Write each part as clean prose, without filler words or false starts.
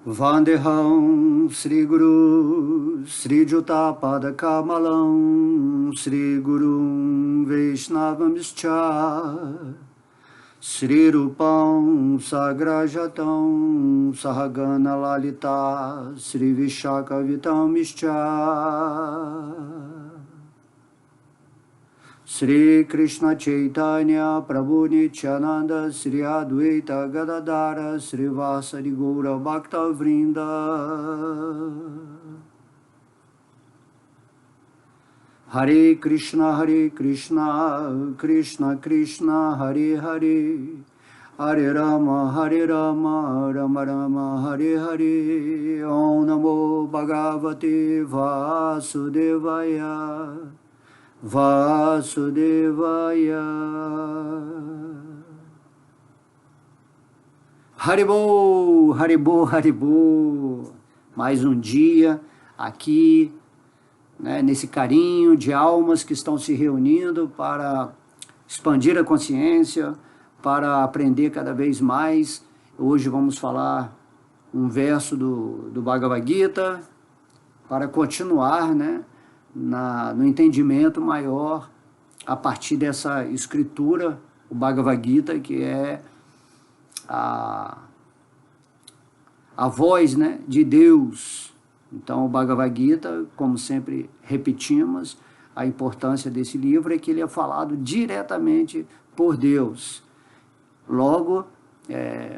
Vandeham Sri Guru Sri Juta Padakamalam Sri Guru Vaishnavamscha Sri Rupam Sagrajatam Sahagana Lalita Sri Vishakavitam Sri Krishna Chaitanya Prabhu Nityananda Sri Advaita Gadadara Sri Vasari Gaura Bhakta Vrinda Hare Krishna Krishna Krishna Hare Hare Hare Rama Rama Rama Hare Hare Om Namo Bhagavate Vasudevaya Vasudevaya. Haribol, Haribol, Haribol. Mais um dia aqui, né, nesse carinho de almas que estão se reunindo para expandir a consciência, para aprender cada vez mais. Hoje vamos falar um verso do Bhagavad Gita para continuar, né, no entendimento maior a partir dessa escritura, o Bhagavad Gita, que é a voz, né, de Deus. Então, o Bhagavad Gita, como sempre repetimos, a importância desse livro é que ele é falado diretamente por Deus. Logo,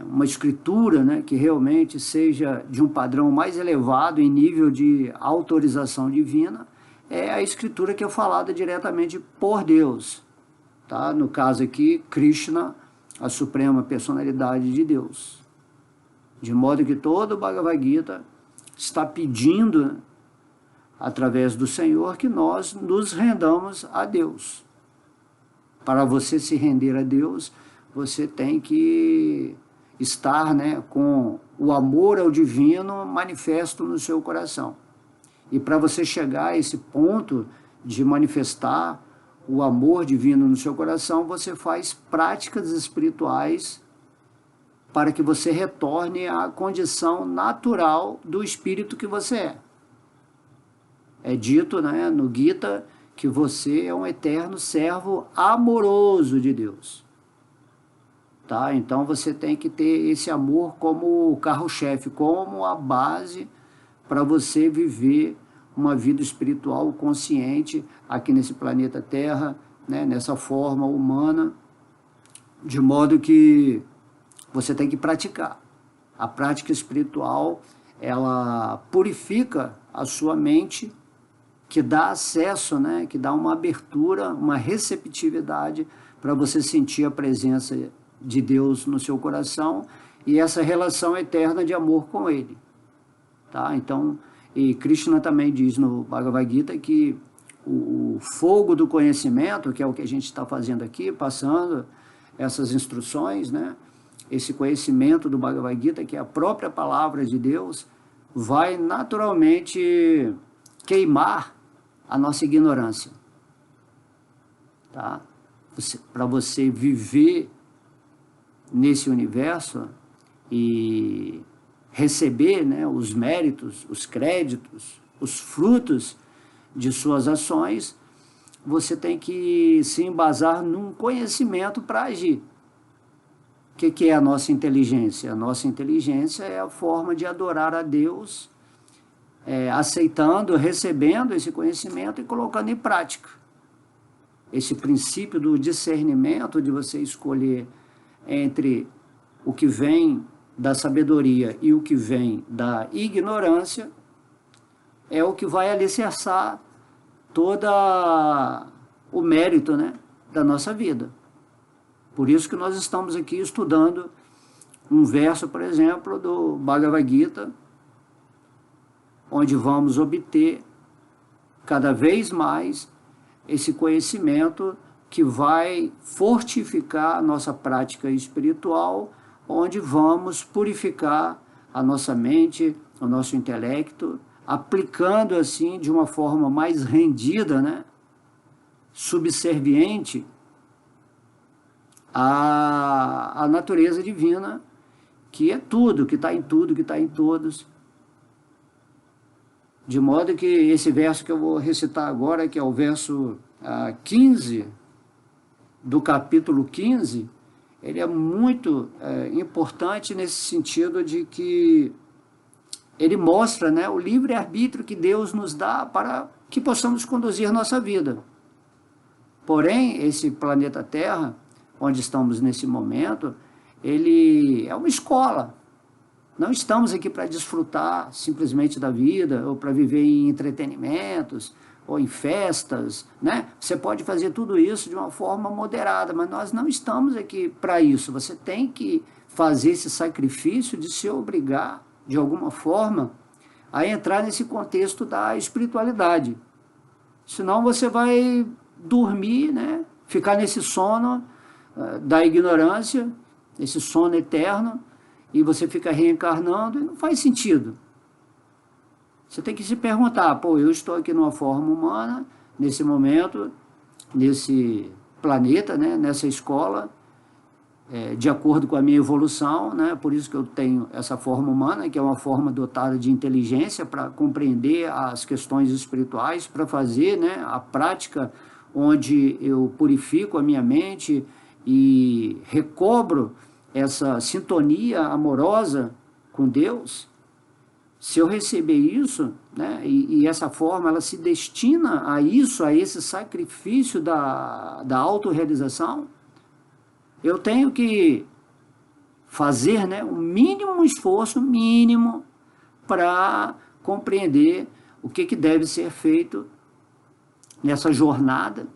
uma escritura, né, que realmente seja de um padrão mais elevado em nível de autorização divina, é a escritura que é falada diretamente por Deus. Tá? No caso aqui, Krishna, a suprema personalidade de Deus. De modo que todo o Bhagavad Gita está pedindo, através do Senhor, que nós nos rendamos a Deus. Para você se render a Deus, você tem que estar, né, com o amor ao divino manifesto no seu coração. E para você chegar a esse ponto de manifestar o amor divino no seu coração, você faz práticas espirituais para que você retorne à condição natural do espírito que você é. É dito, né, no Gita que você é um eterno servo amoroso de Deus. Tá? Então você tem que ter esse amor como o carro-chefe, como a base para você viver uma vida espiritual consciente aqui nesse planeta Terra, né, nessa forma humana, de modo que você tem que praticar. A prática espiritual, ela purifica a sua mente, que dá acesso, né, que dá uma abertura, uma receptividade para você sentir a presença de Deus no seu coração e essa relação eterna de amor com Ele. Tá? Então, e Krishna também diz no Bhagavad Gita que o fogo do conhecimento, que é o que a gente está fazendo aqui, passando essas instruções, né? Esse conhecimento do Bhagavad Gita, que é a própria palavra de Deus, vai naturalmente queimar a nossa ignorância. Tá? Para você viver nesse universo e receber, né, os méritos, os créditos, os frutos de suas ações, você tem que se embasar num conhecimento para agir. O que é a nossa inteligência? A nossa inteligência é a forma de adorar a Deus, aceitando, recebendo esse conhecimento e colocando em prática. Esse princípio do discernimento, de você escolher entre o que vem da sabedoria e o que vem da ignorância, é o que vai alicerçar todo o mérito, né, da nossa vida. Por isso que nós estamos aqui estudando um verso, por exemplo, do Bhagavad Gita, onde vamos obter cada vez mais esse conhecimento que vai fortificar a nossa prática espiritual, onde vamos purificar a nossa mente, o nosso intelecto, aplicando assim de uma forma mais rendida, né, subserviente à natureza divina que é tudo, que está em tudo, que está em todos. De modo que esse verso que eu vou recitar agora, que é o verso 15, do capítulo 15, ele é muito importante nesse sentido de que ele mostra, né, o livre-arbítrio que Deus nos dá para que possamos conduzir nossa vida. Porém, esse planeta Terra, onde estamos nesse momento, ele é uma escola. Não estamos aqui para desfrutar simplesmente da vida, ou para viver em entretenimentos, ou em festas, né? Você pode fazer tudo isso de uma forma moderada, mas nós não estamos aqui para isso. Você tem que fazer esse sacrifício de se obrigar, de alguma forma, a entrar nesse contexto da espiritualidade. Senão você vai dormir, né? Ficar nesse sono da ignorância, esse sono eterno, e você fica reencarnando, e não faz sentido. Você tem que se perguntar, pô, eu estou aqui numa forma humana, nesse momento, nesse planeta, né, nessa escola, de acordo com a minha evolução, né, por isso que eu tenho essa forma humana, que é uma forma dotada de inteligência para compreender as questões espirituais, para fazer, né, a prática onde eu purifico a minha mente e recobro essa sintonia amorosa com Deus. Se eu receber isso, né, e essa forma ela se destina a isso, a esse sacrifício da autorrealização, eu tenho que fazer, né, um mínimo esforço, mínimo, para compreender o que deve ser feito nessa jornada,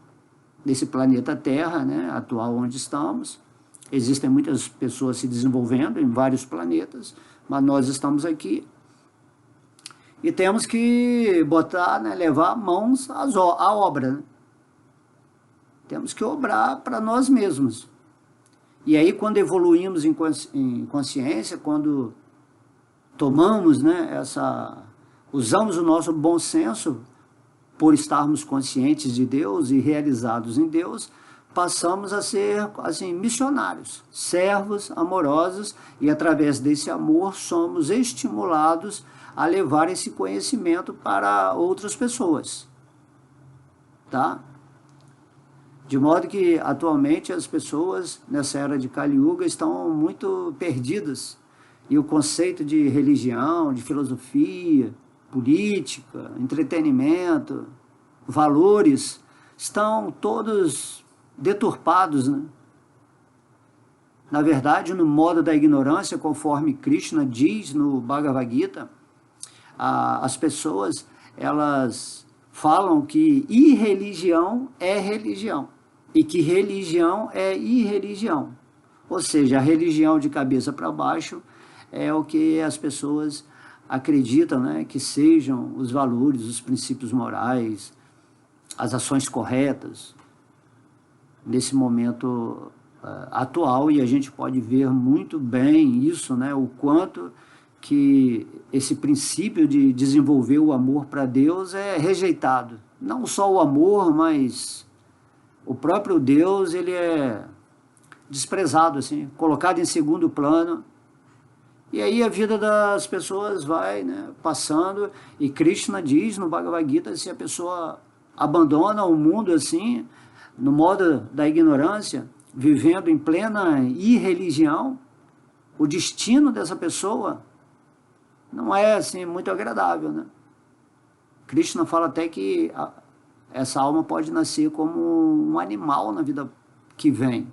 nesse planeta Terra, né, atual onde estamos. Existem muitas pessoas se desenvolvendo em vários planetas, mas nós estamos aqui. E temos que botar, né, levar mãos à obra. Né? Temos que obrar para nós mesmos. E aí, quando evoluímos em consciência, quando tomamos, né, usamos o nosso bom senso por estarmos conscientes de Deus e realizados em Deus, passamos a ser, assim, missionários, servos amorosos, e através desse amor somos estimulados a levar esse conhecimento para outras pessoas, tá? De modo que, atualmente, as pessoas, nessa era de Kali Yuga, estão muito perdidas, e o conceito de religião, de filosofia, política, entretenimento, valores, estão todos deturpados, né? Na verdade, no modo da ignorância, conforme Krishna diz no Bhagavad Gita, as pessoas, elas falam que irreligião é religião e que religião é irreligião. Ou seja, a religião de cabeça para baixo é o que as pessoas acreditam, né, que sejam os valores, os princípios morais, as ações corretas nesse momento atual, e a gente pode ver muito bem isso, né, o quanto que esse princípio de desenvolver o amor para Deus é rejeitado. Não só o amor, mas o próprio Deus, ele é desprezado, assim, colocado em segundo plano. E aí a vida das pessoas vai, né, passando, e Krishna diz no Bhagavad Gita, se a pessoa abandona o mundo assim, no modo da ignorância, vivendo em plena irreligião, o destino dessa pessoa não é assim muito agradável, né? Krishna fala até que essa alma pode nascer como um animal na vida que vem,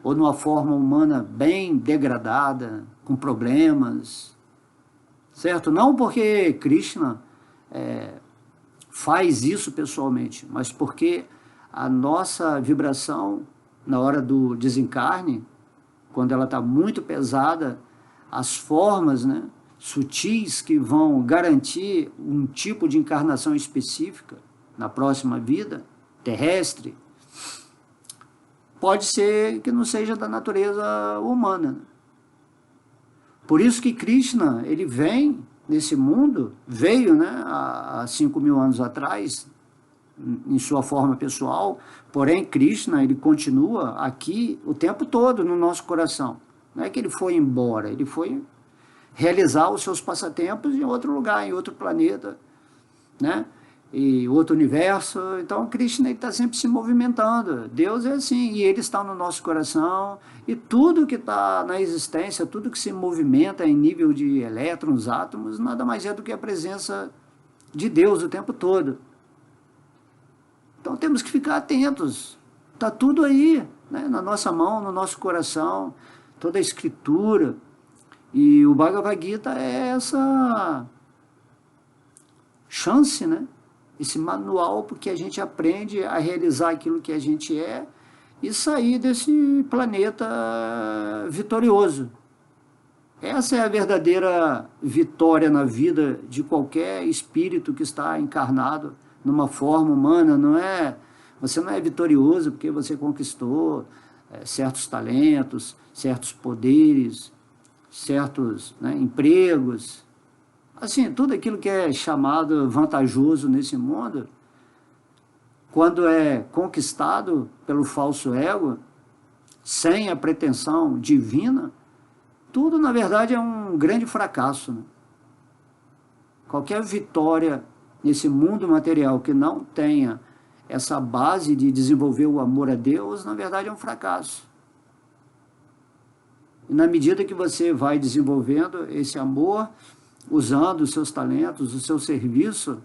ou numa forma humana bem degradada, com problemas, certo? Não porque Krishna faz isso pessoalmente, mas porque a nossa vibração na hora do desencarne, quando ela está muito pesada, as formas, né, sutis que vão garantir um tipo de encarnação específica na próxima vida terrestre, pode ser que não seja da natureza humana. Por isso que Krishna, ele vem nesse mundo, veio, né, há 5.000 anos atrás, em sua forma pessoal, porém Krishna, ele continua aqui o tempo todo no nosso coração. Não é que ele foi embora, ele foi realizar os seus passatempos em outro lugar, em outro planeta, né? E outro universo. Então, Krishna está sempre se movimentando. Deus é assim, e Ele está no nosso coração, e tudo que está na existência, tudo que se movimenta em nível de elétrons, átomos, nada mais é do que a presença de Deus o tempo todo. Então, temos que ficar atentos. Está tudo aí, né? Na nossa mão, no nosso coração, toda a escritura. E o Bhagavad Gita é essa chance, né? Esse manual, porque a gente aprende a realizar aquilo que a gente é e sair desse planeta vitorioso. Essa é a verdadeira vitória na vida de qualquer espírito que está encarnado numa forma humana. Você não é vitorioso porque você conquistou certos talentos, certos poderes, certos, né, empregos. Assim, tudo aquilo que é chamado vantajoso nesse mundo, quando é conquistado pelo falso ego, sem a pretensão divina, tudo, na verdade, é um grande fracasso, né? Qualquer vitória nesse mundo material que não tenha essa base de desenvolver o amor a Deus, na verdade, é um fracasso. E na medida que você vai desenvolvendo esse amor, usando os seus talentos, o seu serviço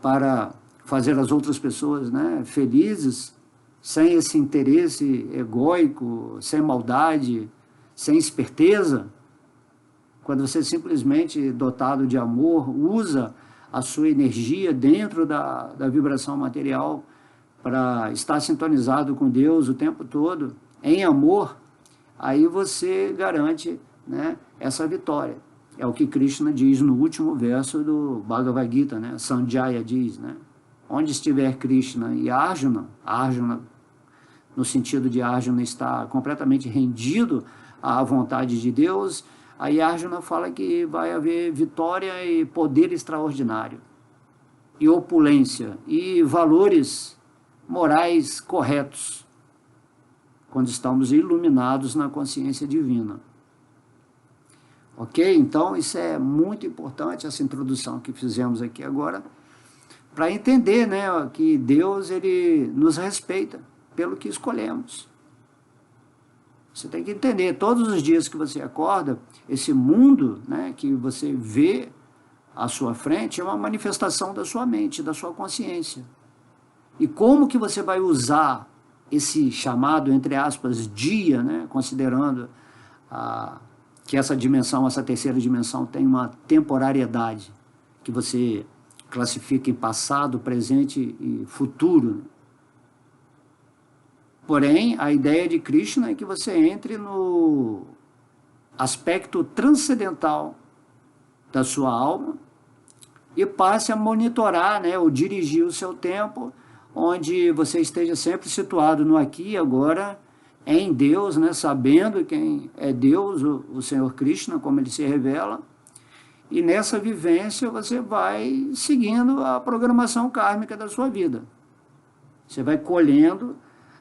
para fazer as outras pessoas, né, felizes, sem esse interesse egóico, sem maldade, sem esperteza, quando você simplesmente, dotado de amor, usa a sua energia dentro da vibração material para estar sintonizado com Deus o tempo todo, em amor, aí você garante, né, essa vitória. É o que Krishna diz no último verso do Bhagavad Gita, né? Sanjaya diz, né? Onde estiver Krishna e Arjuna, Arjuna, no sentido de Arjuna estar completamente rendido à vontade de Deus, aí Arjuna fala que vai haver vitória e poder extraordinário, e opulência, e valores morais corretos, quando estamos iluminados na consciência divina. Ok? Então, isso é muito importante, essa introdução que fizemos aqui agora, para entender, né, que Deus, Ele nos respeita pelo que escolhemos. Você tem que entender, todos os dias que você acorda, esse mundo, né, que você vê à sua frente é uma manifestação da sua mente, da sua consciência. E como que você vai usar esse chamado, entre aspas, dia, né, considerando que essa dimensão, essa terceira dimensão tem uma temporariedade, que você classifica em passado, presente e futuro. Porém, a ideia de Krishna é que você entre no aspecto transcendental da sua alma e passe a monitorar, né, ou dirigir o seu tempo, onde você esteja sempre situado no aqui e agora, em Deus, né, sabendo quem é Deus, o Senhor Krishna, como ele se revela, e nessa vivência você vai seguindo a programação kármica da sua vida. Você vai colhendo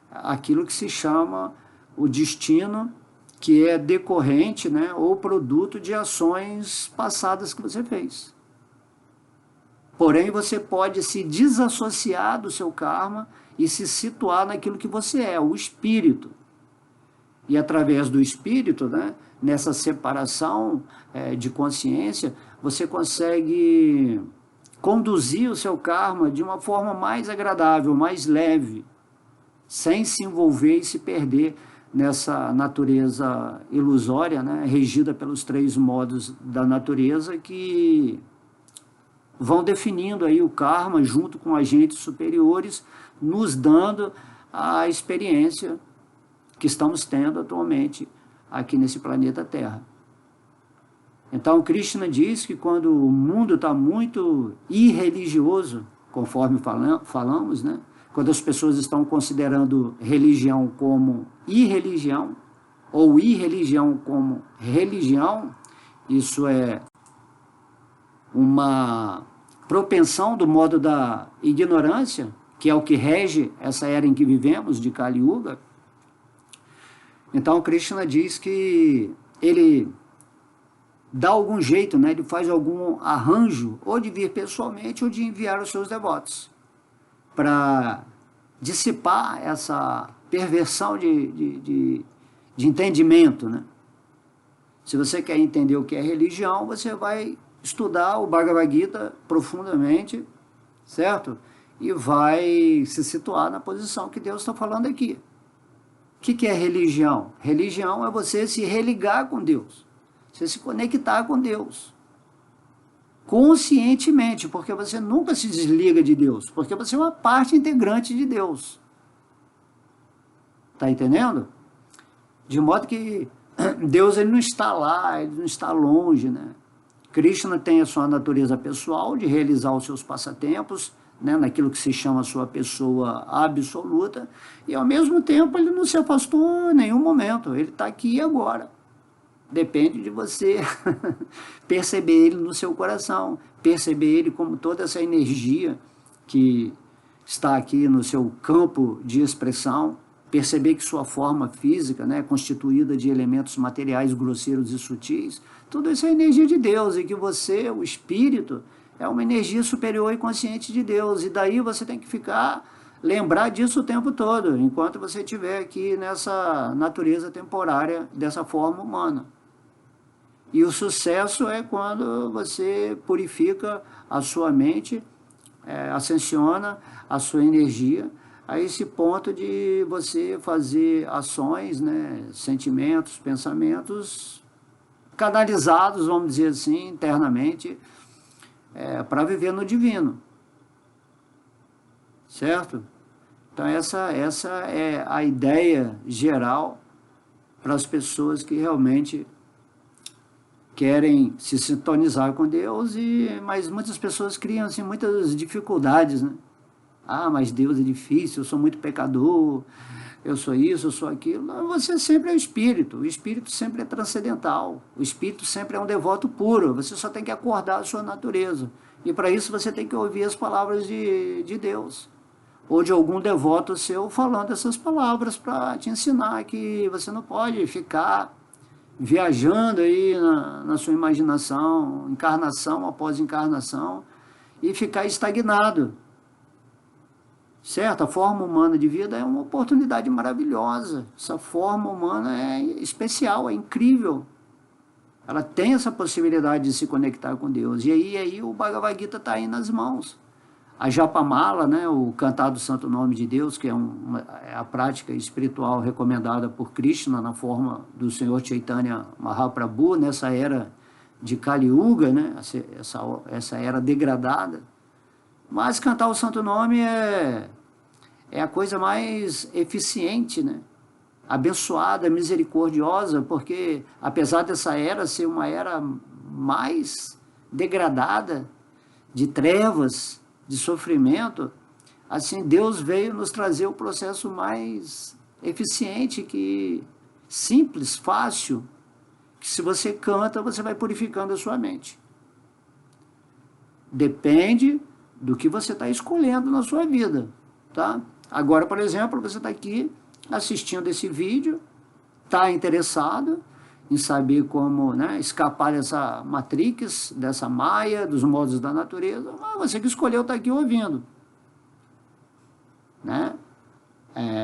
aquilo que se chama o destino, que é decorrente, né, ou produto de ações passadas que você fez. Porém, você pode se desassociar do seu karma e se situar naquilo que você é, o espírito. E através do espírito, né, nessa separação de consciência, você consegue conduzir o seu karma de uma forma mais agradável, mais leve, sem se envolver e se perder nessa natureza ilusória, né, regida pelos três modos da natureza que vão definindo aí o karma junto com agentes superiores, nos dando a experiência que estamos tendo atualmente aqui nesse planeta Terra. Então, Krishna diz que quando o mundo está muito irreligioso, conforme falamos, né? Quando as pessoas estão considerando religião como irreligião, ou irreligião como religião, isso é uma propensão do modo da ignorância, que é o que rege essa era em que vivemos, de Kali Yuga. Então, Krishna diz que ele dá algum jeito, né? Ele faz algum arranjo, ou de vir pessoalmente, ou de enviar os seus devotos, para dissipar essa perversão de entendimento, né? Se você quer entender o que é religião, você vai estudar o Bhagavad Gita profundamente, certo? E vai se situar na posição que Deus está falando aqui. O que é religião? Religião é você se religar com Deus, você se conectar com Deus, conscientemente, porque você nunca se desliga de Deus, porque você é uma parte integrante de Deus. Está entendendo? De modo que Deus ele não está lá, ele não está longe, né? Krishna tem a sua natureza pessoal de realizar os seus passatempos, né, naquilo que se chama a sua pessoa absoluta, e ao mesmo tempo ele não se afastou em nenhum momento, ele está aqui e agora. Depende de você perceber ele no seu coração, perceber ele como toda essa energia que está aqui no seu campo de expressão, perceber que sua forma física, né, é constituída de elementos materiais grosseiros e sutis, tudo isso é energia de Deus, e que você, o espírito, é uma energia superior e consciente de Deus, e daí você tem que lembrar disso o tempo todo, enquanto você estiver aqui nessa natureza temporária, dessa forma humana. E o sucesso é quando você purifica a sua mente, ascensiona a sua energia, a esse ponto de você fazer ações, né, sentimentos, pensamentos canalizados, vamos dizer assim, internamente, para viver no divino, certo? Então essa é a ideia geral para as pessoas que realmente querem se sintonizar com Deus, mas muitas pessoas criam assim, muitas dificuldades, né? Ah, mas Deus é difícil, eu sou muito pecador, eu sou isso, eu sou aquilo. Não, você sempre é o espírito sempre é transcendental, o espírito sempre é um devoto puro, você só tem que acordar a sua natureza. E para isso você tem que ouvir as palavras de Deus, ou de algum devoto seu falando essas palavras para te ensinar que você não pode ficar viajando aí na sua imaginação, encarnação após encarnação, e ficar estagnado. Certo? A forma humana de vida é uma oportunidade maravilhosa. Essa forma humana é especial, é incrível. Ela tem essa possibilidade de se conectar com Deus. E aí o Bhagavad Gita está aí nas mãos. A Japamala, né, o cantar do Santo Nome de Deus, que é a prática espiritual recomendada por Krishna na forma do Senhor Chaitanya Mahaprabhu, nessa era de Kali Yuga, né, essa era degradada. Mas cantar o Santo Nome é a coisa mais eficiente, né? Abençoada, misericordiosa, porque apesar dessa era ser uma era mais degradada, de trevas, de sofrimento, assim, Deus veio nos trazer o processo mais eficiente, simples, fácil, que se você canta, você vai purificando a sua mente. Depende do que você está escolhendo na sua vida, tá? Agora, por exemplo, você está aqui assistindo esse vídeo, está interessado em saber como, né, escapar dessa matrix, dessa maia, dos modos da natureza, mas você que escolheu estar aqui ouvindo, né?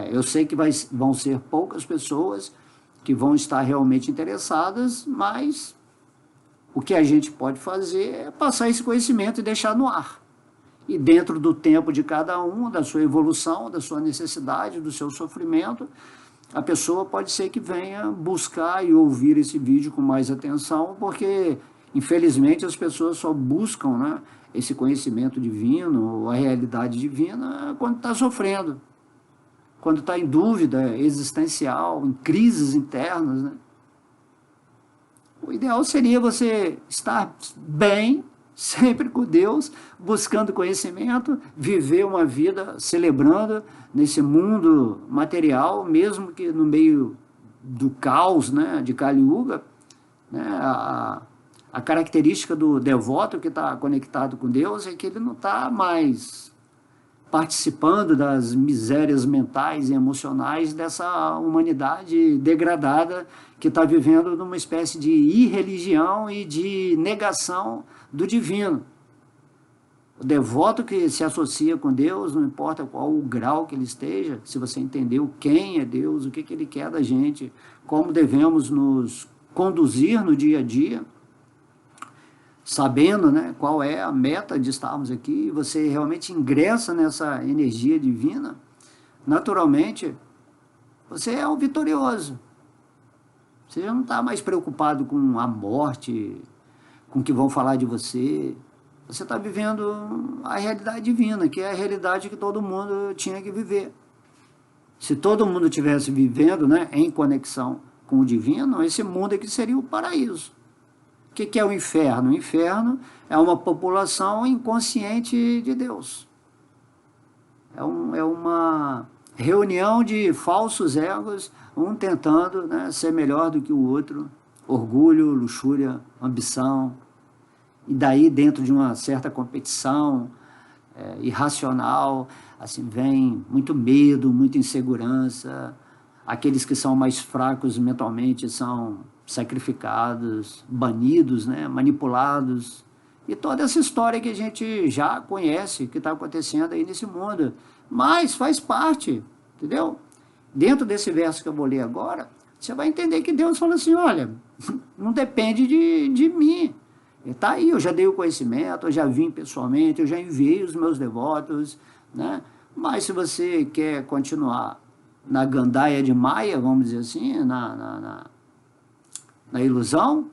Eu sei que vão ser poucas pessoas que vão estar realmente interessadas, mas o que a gente pode fazer é passar esse conhecimento e deixar no ar. E dentro do tempo de cada um, da sua evolução, da sua necessidade, do seu sofrimento, a pessoa pode ser que venha buscar e ouvir esse vídeo com mais atenção, porque, infelizmente, as pessoas só buscam, né, esse conhecimento divino, a realidade divina, quando está sofrendo, quando está em dúvida existencial, em crises internas, né? O ideal seria você estar bem, sempre com Deus, buscando conhecimento, viver uma vida celebrando nesse mundo material, mesmo que no meio do caos, né, de Kali Yuga, né, a característica do devoto que está conectado com Deus é que ele não está mais participando das misérias mentais e emocionais dessa humanidade degradada que está vivendo numa espécie de irreligião e de negação do divino. O devoto que se associa com Deus, não importa qual o grau que ele esteja, se você entendeu quem é Deus, o que ele quer da gente, como devemos nos conduzir no dia a dia, sabendo, né, qual é a meta de estarmos aqui, você realmente ingressa nessa energia divina, naturalmente, você é um vitorioso. Você já não está mais preocupado com a morte, com o que vão falar de você. Você está vivendo a realidade divina, que é a realidade que todo mundo tinha que viver. Se todo mundo estivesse vivendo, né, em conexão com o divino, esse mundo aqui seria o paraíso. O que é o inferno? O inferno é uma população inconsciente de Deus. É uma reunião de falsos egos, um tentando, né, ser melhor do que o outro, orgulho, luxúria, ambição, e daí dentro de uma certa competição irracional, assim, vem muito medo, muita insegurança, aqueles que são mais fracos mentalmente são sacrificados, banidos, né, manipulados, e toda essa história que a gente já conhece, que está acontecendo aí nesse mundo, mas faz parte, entendeu? Dentro desse verso que eu vou ler agora, você vai entender que Deus fala assim, olha, não depende de mim, está aí, eu já dei o conhecimento, eu já vim pessoalmente, eu já enviei os meus devotos, né? Mas se você quer continuar na gandaia de Maia, vamos dizer assim, na ilusão,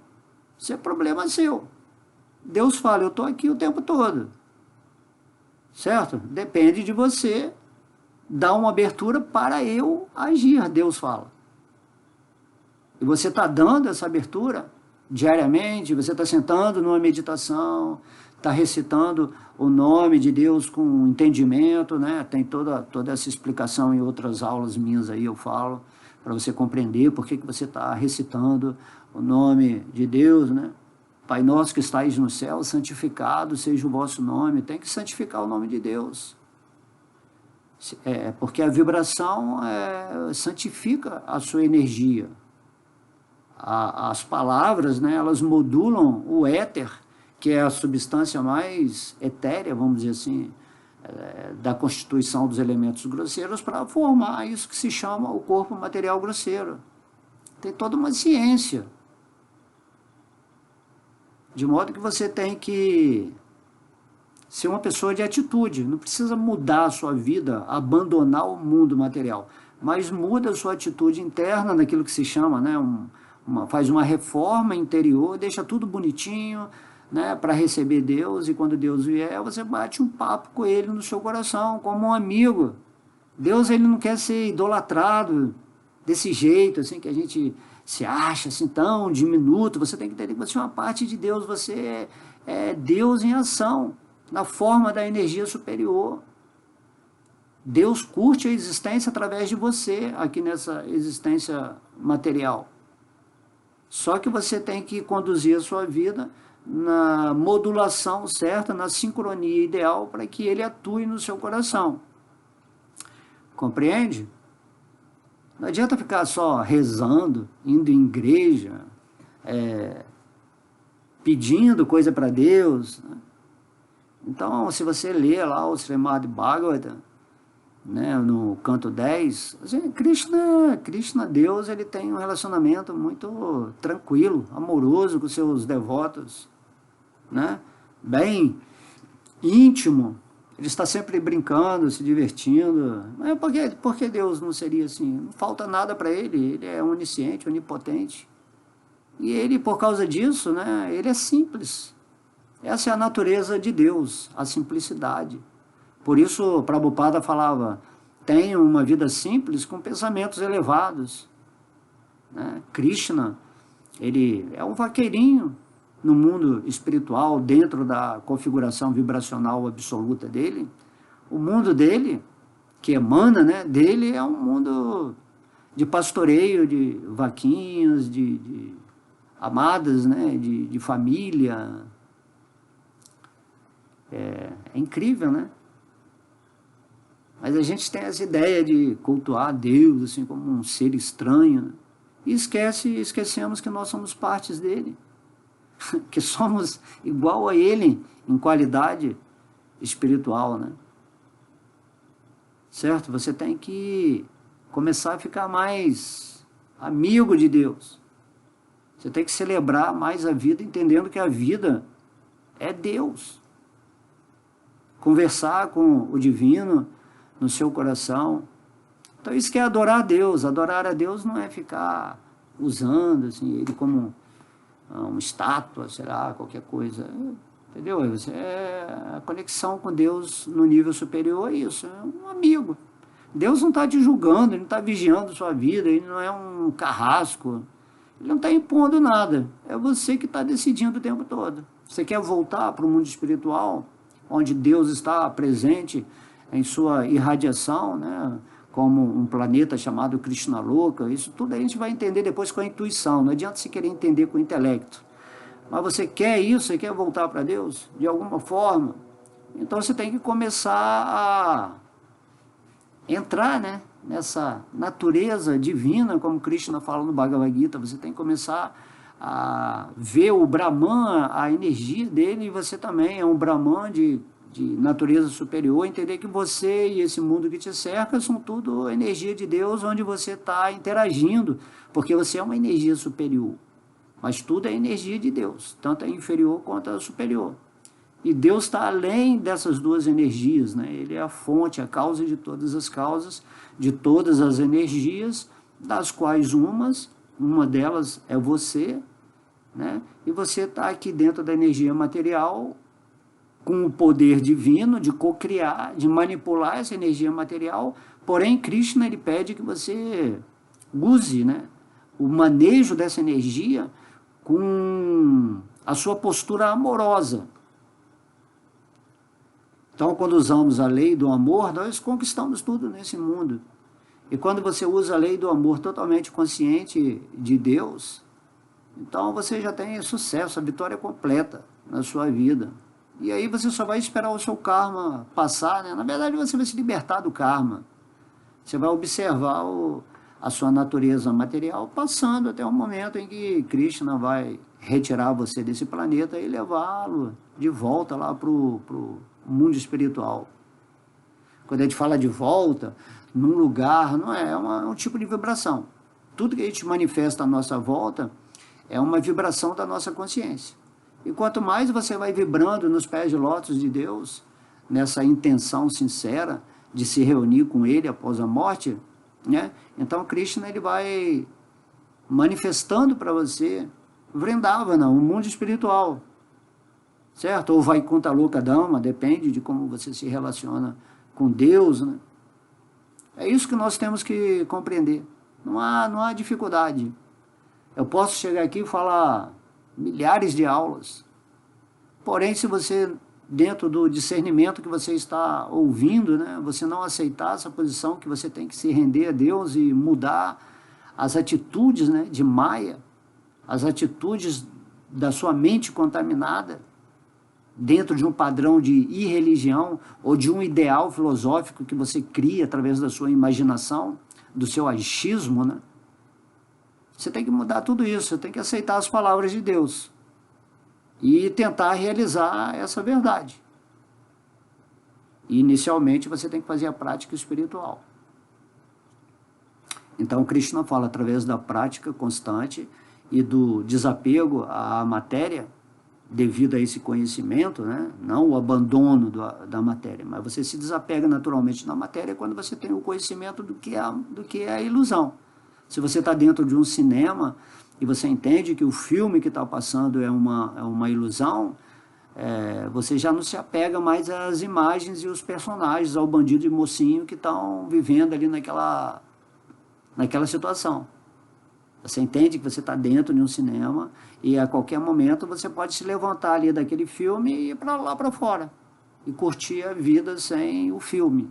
isso é problema seu. Deus fala, eu estou aqui o tempo todo, certo? Depende de você dar uma abertura para eu agir, Deus fala. E você está dando essa abertura diariamente, você está sentando numa meditação, está recitando o nome de Deus com entendimento, né? Tem toda essa explicação em outras aulas minhas aí, eu falo, para você compreender por que você está recitando o nome de Deus, né? Pai nosso que estais no céu, santificado seja o vosso nome. Tem que santificar o nome de Deus. Porque a vibração santifica a sua energia. As palavras, né, elas modulam o éter, que é a substância mais etérea, vamos dizer assim, da constituição dos elementos grosseiros, para formar isso que se chama o corpo material grosseiro. Tem toda uma ciência. De modo que você tem que ser uma pessoa de atitude, não precisa mudar a sua vida, abandonar o mundo material, mas muda a sua atitude interna naquilo que se chama, né, faz uma reforma interior, deixa tudo bonitinho, né, para receber Deus, e quando Deus vier, você bate um papo com Ele no seu coração, como um amigo. Deus, Ele não quer ser idolatrado desse jeito, assim, que a gente se acha assim tão diminuto. Você tem que entender que você é uma parte de Deus, você é Deus em ação, na forma da energia superior. Deus curte a existência através de você, aqui nessa existência material. Só que você tem que conduzir a sua vida na modulação certa, na sincronia ideal, para que ele atue no seu coração. Compreende? Não adianta ficar só rezando, indo em igreja, pedindo coisa para Deus, né? Então, se você ler lá o Srimad Bhagavatam, né, no canto 10, assim, Krishna, Deus, ele tem um relacionamento muito tranquilo, amoroso com seus devotos, né, bem íntimo. Ele está sempre brincando, se divertindo. Mas por que Deus não seria assim? Não falta nada para ele, ele é onisciente, onipotente. E ele, por causa disso, né, ele é simples. Essa é a natureza de Deus, a simplicidade. Por isso, Prabhupada falava, tenha uma vida simples com pensamentos elevados, né? Krishna, ele é um vaqueirinho no mundo espiritual, dentro da configuração vibracional absoluta dele. O mundo dele, que emana, né, dele, é um mundo de pastoreio, de vaquinhas, de amadas, né, de família. É incrível, né? Mas a gente tem essa ideia de cultuar Deus assim como um ser estranho, né? E esquecemos que nós somos partes dele, que somos igual a ele em qualidade espiritual, né? Certo? Você tem que começar a ficar mais amigo de Deus. Você tem que celebrar mais a vida, entendendo que a vida é Deus. Conversar com o divino no seu coração. Então isso que é adorar a Deus. Adorar a Deus não é ficar usando assim, ele como uma estátua, sei lá, qualquer coisa. Entendeu? É a conexão com Deus no nível superior, é isso, é um amigo. Deus não está te julgando, ele não está vigiando sua vida, ele não é um carrasco, ele não está impondo nada, é você que está decidindo o tempo todo. Você quer voltar para o mundo espiritual, onde Deus está presente em sua irradiação, né? Como um planeta chamado Krishna Loka, isso tudo a gente vai entender depois com a intuição, não adianta você querer entender com o intelecto. Mas você quer isso, você quer voltar para Deus, de alguma forma, então você tem que começar a entrar, né, nessa natureza divina, como Krishna fala no Bhagavad Gita. Você tem que começar a ver o Brahman, a energia dele, e você também é um Brahman de natureza superior, entender que você e esse mundo que te cerca são tudo energia de Deus, onde você está interagindo, porque você é uma energia superior. Mas tudo é energia de Deus, tanto a inferior quanto a superior. E Deus está além dessas duas energias, né? Ele é a fonte, a causa de todas as causas, de todas as energias, das quais uma delas é você, né? E você está aqui dentro da energia material, com o poder divino de cocriar, de manipular essa energia material, porém Krishna ele pede que você use, né, o manejo dessa energia com a sua postura amorosa. Então, quando usamos a lei do amor, nós conquistamos tudo nesse mundo. E quando você usa a lei do amor totalmente consciente de Deus, então você já tem sucesso, a vitória completa na sua vida. E aí você só vai esperar o seu karma passar, né? Na verdade, você vai se libertar do karma. Você vai observar a sua natureza material passando até o momento em que Krishna vai retirar você desse planeta e levá-lo de volta lá para o mundo espiritual. Quando a gente fala de volta, num lugar, não é, um tipo de vibração. Tudo que a gente manifesta à nossa volta é uma vibração da nossa consciência. E quanto mais você vai vibrando nos pés de lótus de Deus, nessa intenção sincera de se reunir com Ele após a morte, né? Então Krishna ele vai manifestando para você Vrindavana, um mundo espiritual, certo? Ou Vaikuntha Loka Dhamma, depende de como você se relaciona com Deus, né? É isso que nós temos que compreender. Não há dificuldade. Eu posso chegar aqui e falar milhares de aulas, porém se você, dentro do discernimento que você está ouvindo, né, você não aceitar essa posição que você tem que se render a Deus e mudar as atitudes, né, de Maya, as atitudes da sua mente contaminada, dentro de um padrão de irreligião ou de um ideal filosófico que você cria através da sua imaginação, do seu achismo, né? Você tem que mudar tudo isso, você tem que aceitar as palavras de Deus e tentar realizar essa verdade. E inicialmente você tem que fazer a prática espiritual. Então Krishna fala através da prática constante e do desapego à matéria, devido a esse conhecimento, né? Não o abandono da matéria, mas você se desapega naturalmente da matéria quando você tem o conhecimento do que é a ilusão. Se você está dentro de um cinema e você entende que o filme que está passando é uma ilusão, você já não se apega mais às imagens e os personagens, ao bandido e mocinho que estão vivendo ali naquela situação. Você entende que você está dentro de um cinema e a qualquer momento você pode se levantar ali daquele filme e ir para lá para fora e curtir a vida sem o filme.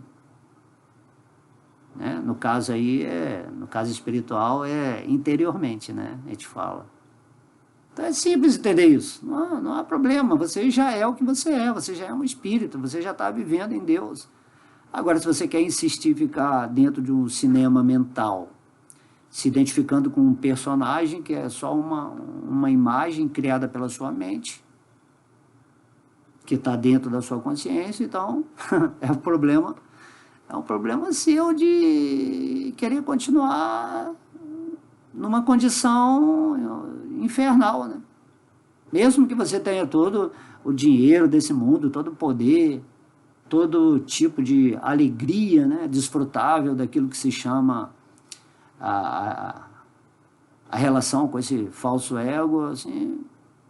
Né? No caso aí, no caso espiritual, é interiormente, né? A gente fala. Então é simples entender isso, não há problema, você já é o que você é um espírito, você já está vivendo em Deus. Agora, se você quer insistir em ficar dentro de um cinema mental, se identificando com um personagem que é só uma imagem criada pela sua mente, que está dentro da sua consciência, então é um problema seu de querer continuar numa condição infernal, né? Mesmo que você tenha todo o dinheiro desse mundo, todo o poder, todo tipo de alegria, né, desfrutável daquilo que se chama a, a relação com esse falso ego, assim,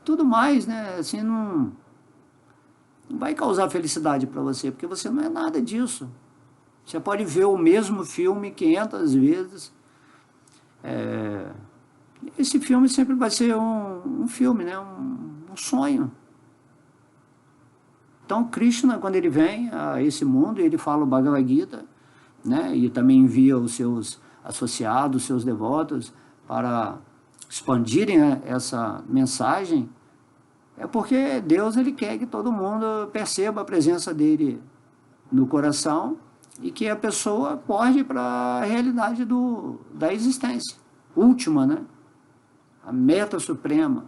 tudo mais, né, assim, não vai causar felicidade para você, porque você não é nada disso. Você pode ver o mesmo filme 500 vezes, esse filme sempre vai ser um filme, né, um sonho. Então, Krishna, quando ele vem a esse mundo, ele fala o Bhagavad Gita, né, e também envia os seus associados, os seus devotos, para expandirem essa mensagem, é porque Deus ele quer que todo mundo perceba a presença dele no coração e que a pessoa acorde para a realidade da existência última, né? A meta suprema.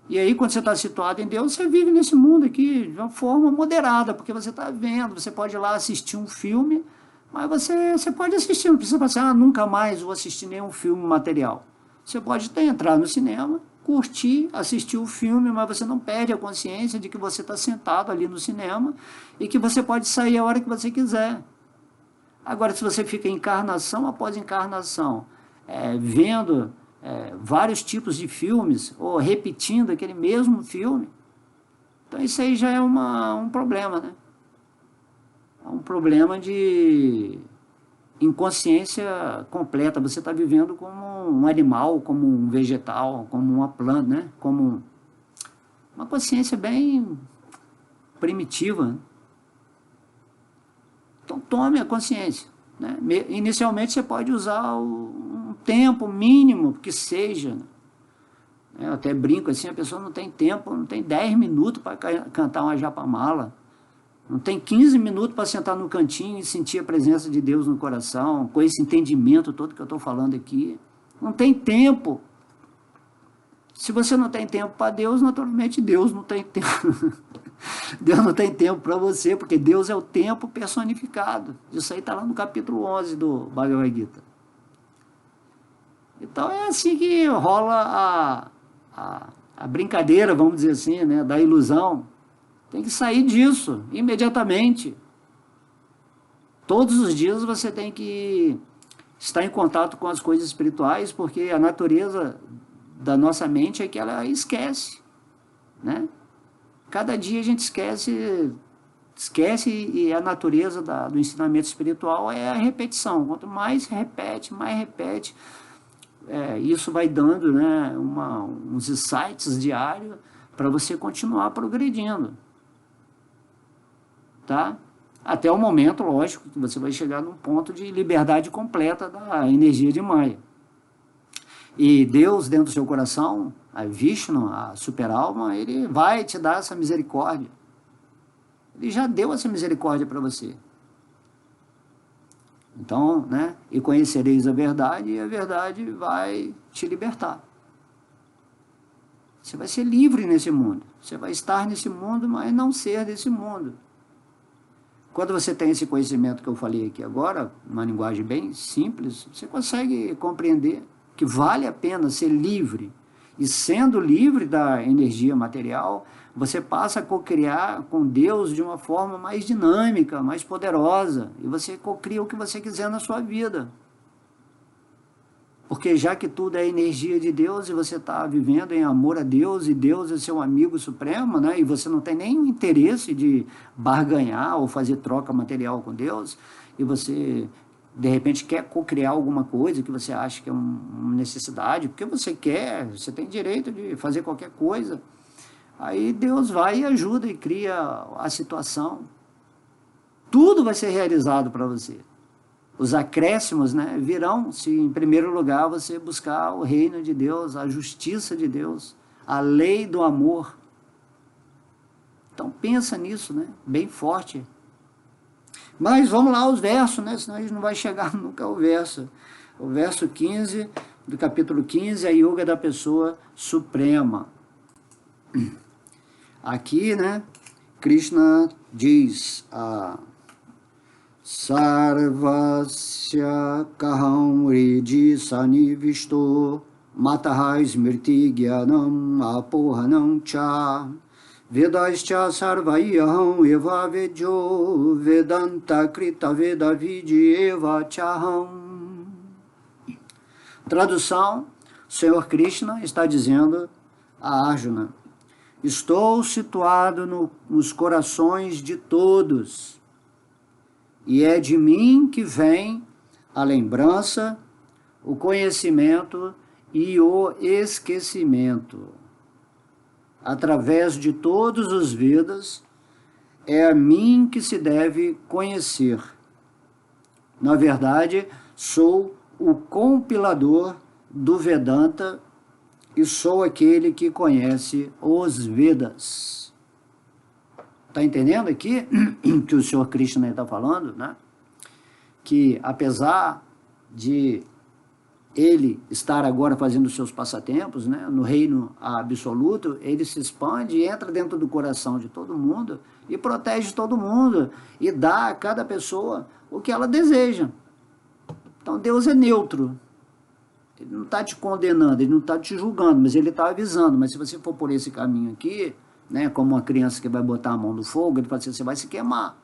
E aí, quando você está situado em Deus, você vive nesse mundo aqui de uma forma moderada, porque você está vendo, você pode ir lá assistir um filme, mas você pode assistir, não precisa pensar, nunca mais vou assistir nenhum filme material. Você pode até entrar no cinema, curtir, assistir o filme, mas você não perde a consciência de que você está sentado ali no cinema e que você pode sair a hora que você quiser. Agora, se você fica encarnação após encarnação, vendo vários tipos de filmes, ou repetindo aquele mesmo filme, então isso aí já é um problema, né? É um problema de inconsciência completa. Você está vivendo como um animal, como um vegetal, como uma planta, né? Como uma consciência bem primitiva, né? Então tome a consciência, né? Inicialmente você pode usar um tempo mínimo que seja, né? Eu até brinco assim, a pessoa não tem tempo, não tem 10 minutos para cantar uma japamala, não tem 15 minutos para sentar no cantinho e sentir a presença de Deus no coração, com esse entendimento todo que eu estou falando aqui. Não tem tempo. Se você não tem tempo para Deus, naturalmente Deus não tem tempo. Deus não tem tempo para você, porque Deus é o tempo personificado. Isso aí está lá no capítulo 11 do Bhagavad Gita. Então é assim que rola a brincadeira, vamos dizer assim, né, da ilusão. Tem que sair disso imediatamente. Todos os dias você tem que estar em contato com as coisas espirituais, porque a natureza da nossa mente é que ela esquece, né? Cada dia a gente esquece e a natureza do ensinamento espiritual é a repetição. Quanto mais repete, isso vai dando, né, uns insights diários para você continuar progredindo. Tá? Até o momento, lógico, que você vai chegar num ponto de liberdade completa da energia de Maya. E Deus, dentro do seu coração, a Vishnu, a super-alma, ele vai te dar essa misericórdia. Ele já deu essa misericórdia para você. Então, né, e conhecereis a verdade, e a verdade vai te libertar. Você vai ser livre nesse mundo. Você vai estar nesse mundo, mas não ser desse mundo. Quando você tem esse conhecimento que eu falei aqui agora, uma linguagem bem simples, você consegue compreender que vale a pena ser livre. E sendo livre da energia material, você passa a co-criar com Deus de uma forma mais dinâmica, mais poderosa. E você co-cria o que você quiser na sua vida. Porque já que tudo é energia de Deus e você está vivendo em amor a Deus e Deus é seu amigo supremo, né? E você não tem nenhum interesse de barganhar ou fazer troca material com Deus, e você de repente quer co-criar alguma coisa que você acha que é uma necessidade, porque você quer, você tem direito de fazer qualquer coisa, aí Deus vai e ajuda e cria a situação. Tudo vai ser realizado para você. Os acréscimos, né, virão se em primeiro lugar você buscar o reino de Deus, a justiça de Deus, a lei do amor. Então pensa nisso, né, bem forte. Mas vamos lá aos versos, né? Senão a gente não vai chegar nunca ao verso. O verso 15, do capítulo 15, a yoga da pessoa suprema. Aqui, né, Krishna diz, Sarvasya kaham riji sanivisto mataha smriti gyanam apohanam cha vedascha sarvaiham eva vedjo vedanta krita veda vidi eva chaham. Tradução: Senhor Krishna está dizendo a Arjuna: estou situado nos corações de todos, e é de mim que vem a lembrança, o conhecimento e o esquecimento. Através de todos os Vedas, é a mim que se deve conhecer. Na verdade, sou o compilador do Vedanta e sou aquele que conhece os Vedas. Está entendendo aqui que o Senhor Krishna está falando, né? Que apesar de ele estar agora fazendo os seus passatempos, né, no reino absoluto, ele se expande e entra dentro do coração de todo mundo e protege todo mundo e dá a cada pessoa o que ela deseja. Então Deus é neutro. Ele não está te condenando, ele não está te julgando, mas ele está avisando. Mas se você for por esse caminho aqui, né, como uma criança que vai botar a mão no fogo, ele fala assim, você vai se queimar.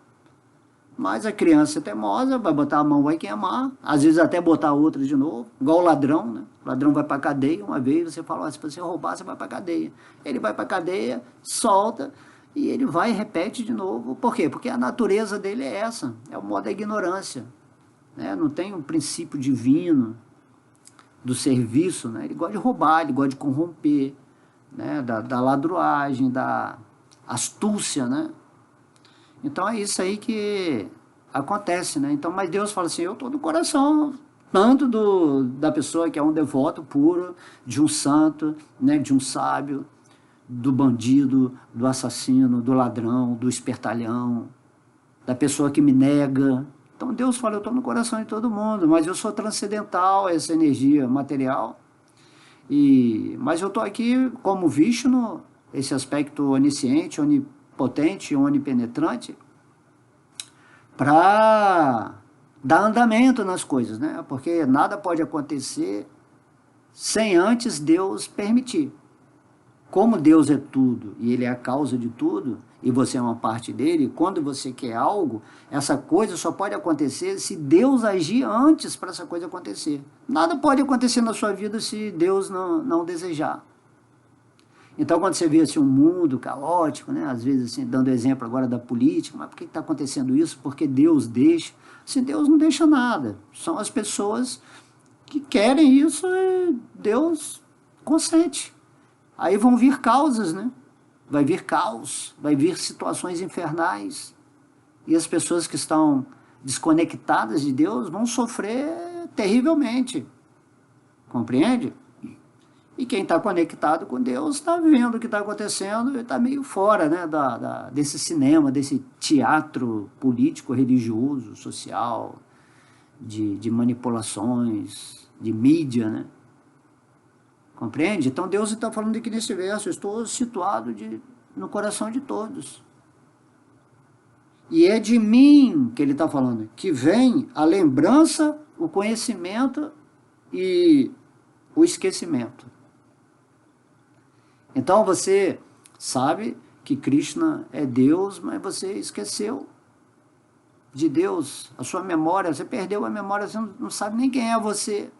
Mas a criança é teimosa, vai botar a mão, vai queimar, às vezes até botar outra de novo, igual o ladrão, né? O ladrão vai para a cadeia, uma vez você fala, se você roubar, você vai para a cadeia. Ele vai para a cadeia, solta, e ele vai e repete de novo. Por quê? Porque a natureza dele é essa, é o modo da ignorância, né? Não tem um princípio divino do serviço, né? Ele gosta de roubar, ele gosta de corromper, né? Da ladruagem, da astúcia, né? Então é isso aí que acontece, né? Então, mas Deus fala assim, eu estou no coração, tanto da pessoa que é um devoto puro, de um santo, né? De um sábio, do bandido, do assassino, do ladrão, do espertalhão, da pessoa que me nega. Então Deus fala, eu estou no coração de todo mundo, mas eu sou transcendental a essa energia material. Mas eu estou aqui como Vishnu, esse aspecto onisciente, onipotente, onipenetrante, para dar andamento nas coisas, né? Porque nada pode acontecer sem antes Deus permitir. Como Deus é tudo e Ele é a causa de tudo, e você é uma parte dele, quando você quer algo, essa coisa só pode acontecer se Deus agir antes para essa coisa acontecer. Nada pode acontecer na sua vida se Deus não desejar. Então, quando você vê assim, um mundo caótico, né, às vezes assim, dando exemplo agora da política, mas por que está acontecendo isso? Porque Deus deixa. Se Deus não deixa nada, são as pessoas que querem isso e Deus consente. Aí vão vir causas, né? Vai vir caos, vai vir situações infernais. E as pessoas que estão desconectadas de Deus vão sofrer terrivelmente. Compreende? E quem está conectado com Deus está vendo o que está acontecendo e está meio fora, né, desse cinema, desse teatro político, religioso, social, de manipulações, de mídia, né? Compreende? Então Deus está falando aqui nesse verso, eu estou situado no coração de todos. E é de mim que ele está falando, que vem a lembrança, o conhecimento e o esquecimento. Então você sabe que Krishna é Deus, mas você esqueceu de Deus, a sua memória, você perdeu a memória, você não sabe nem quem é você.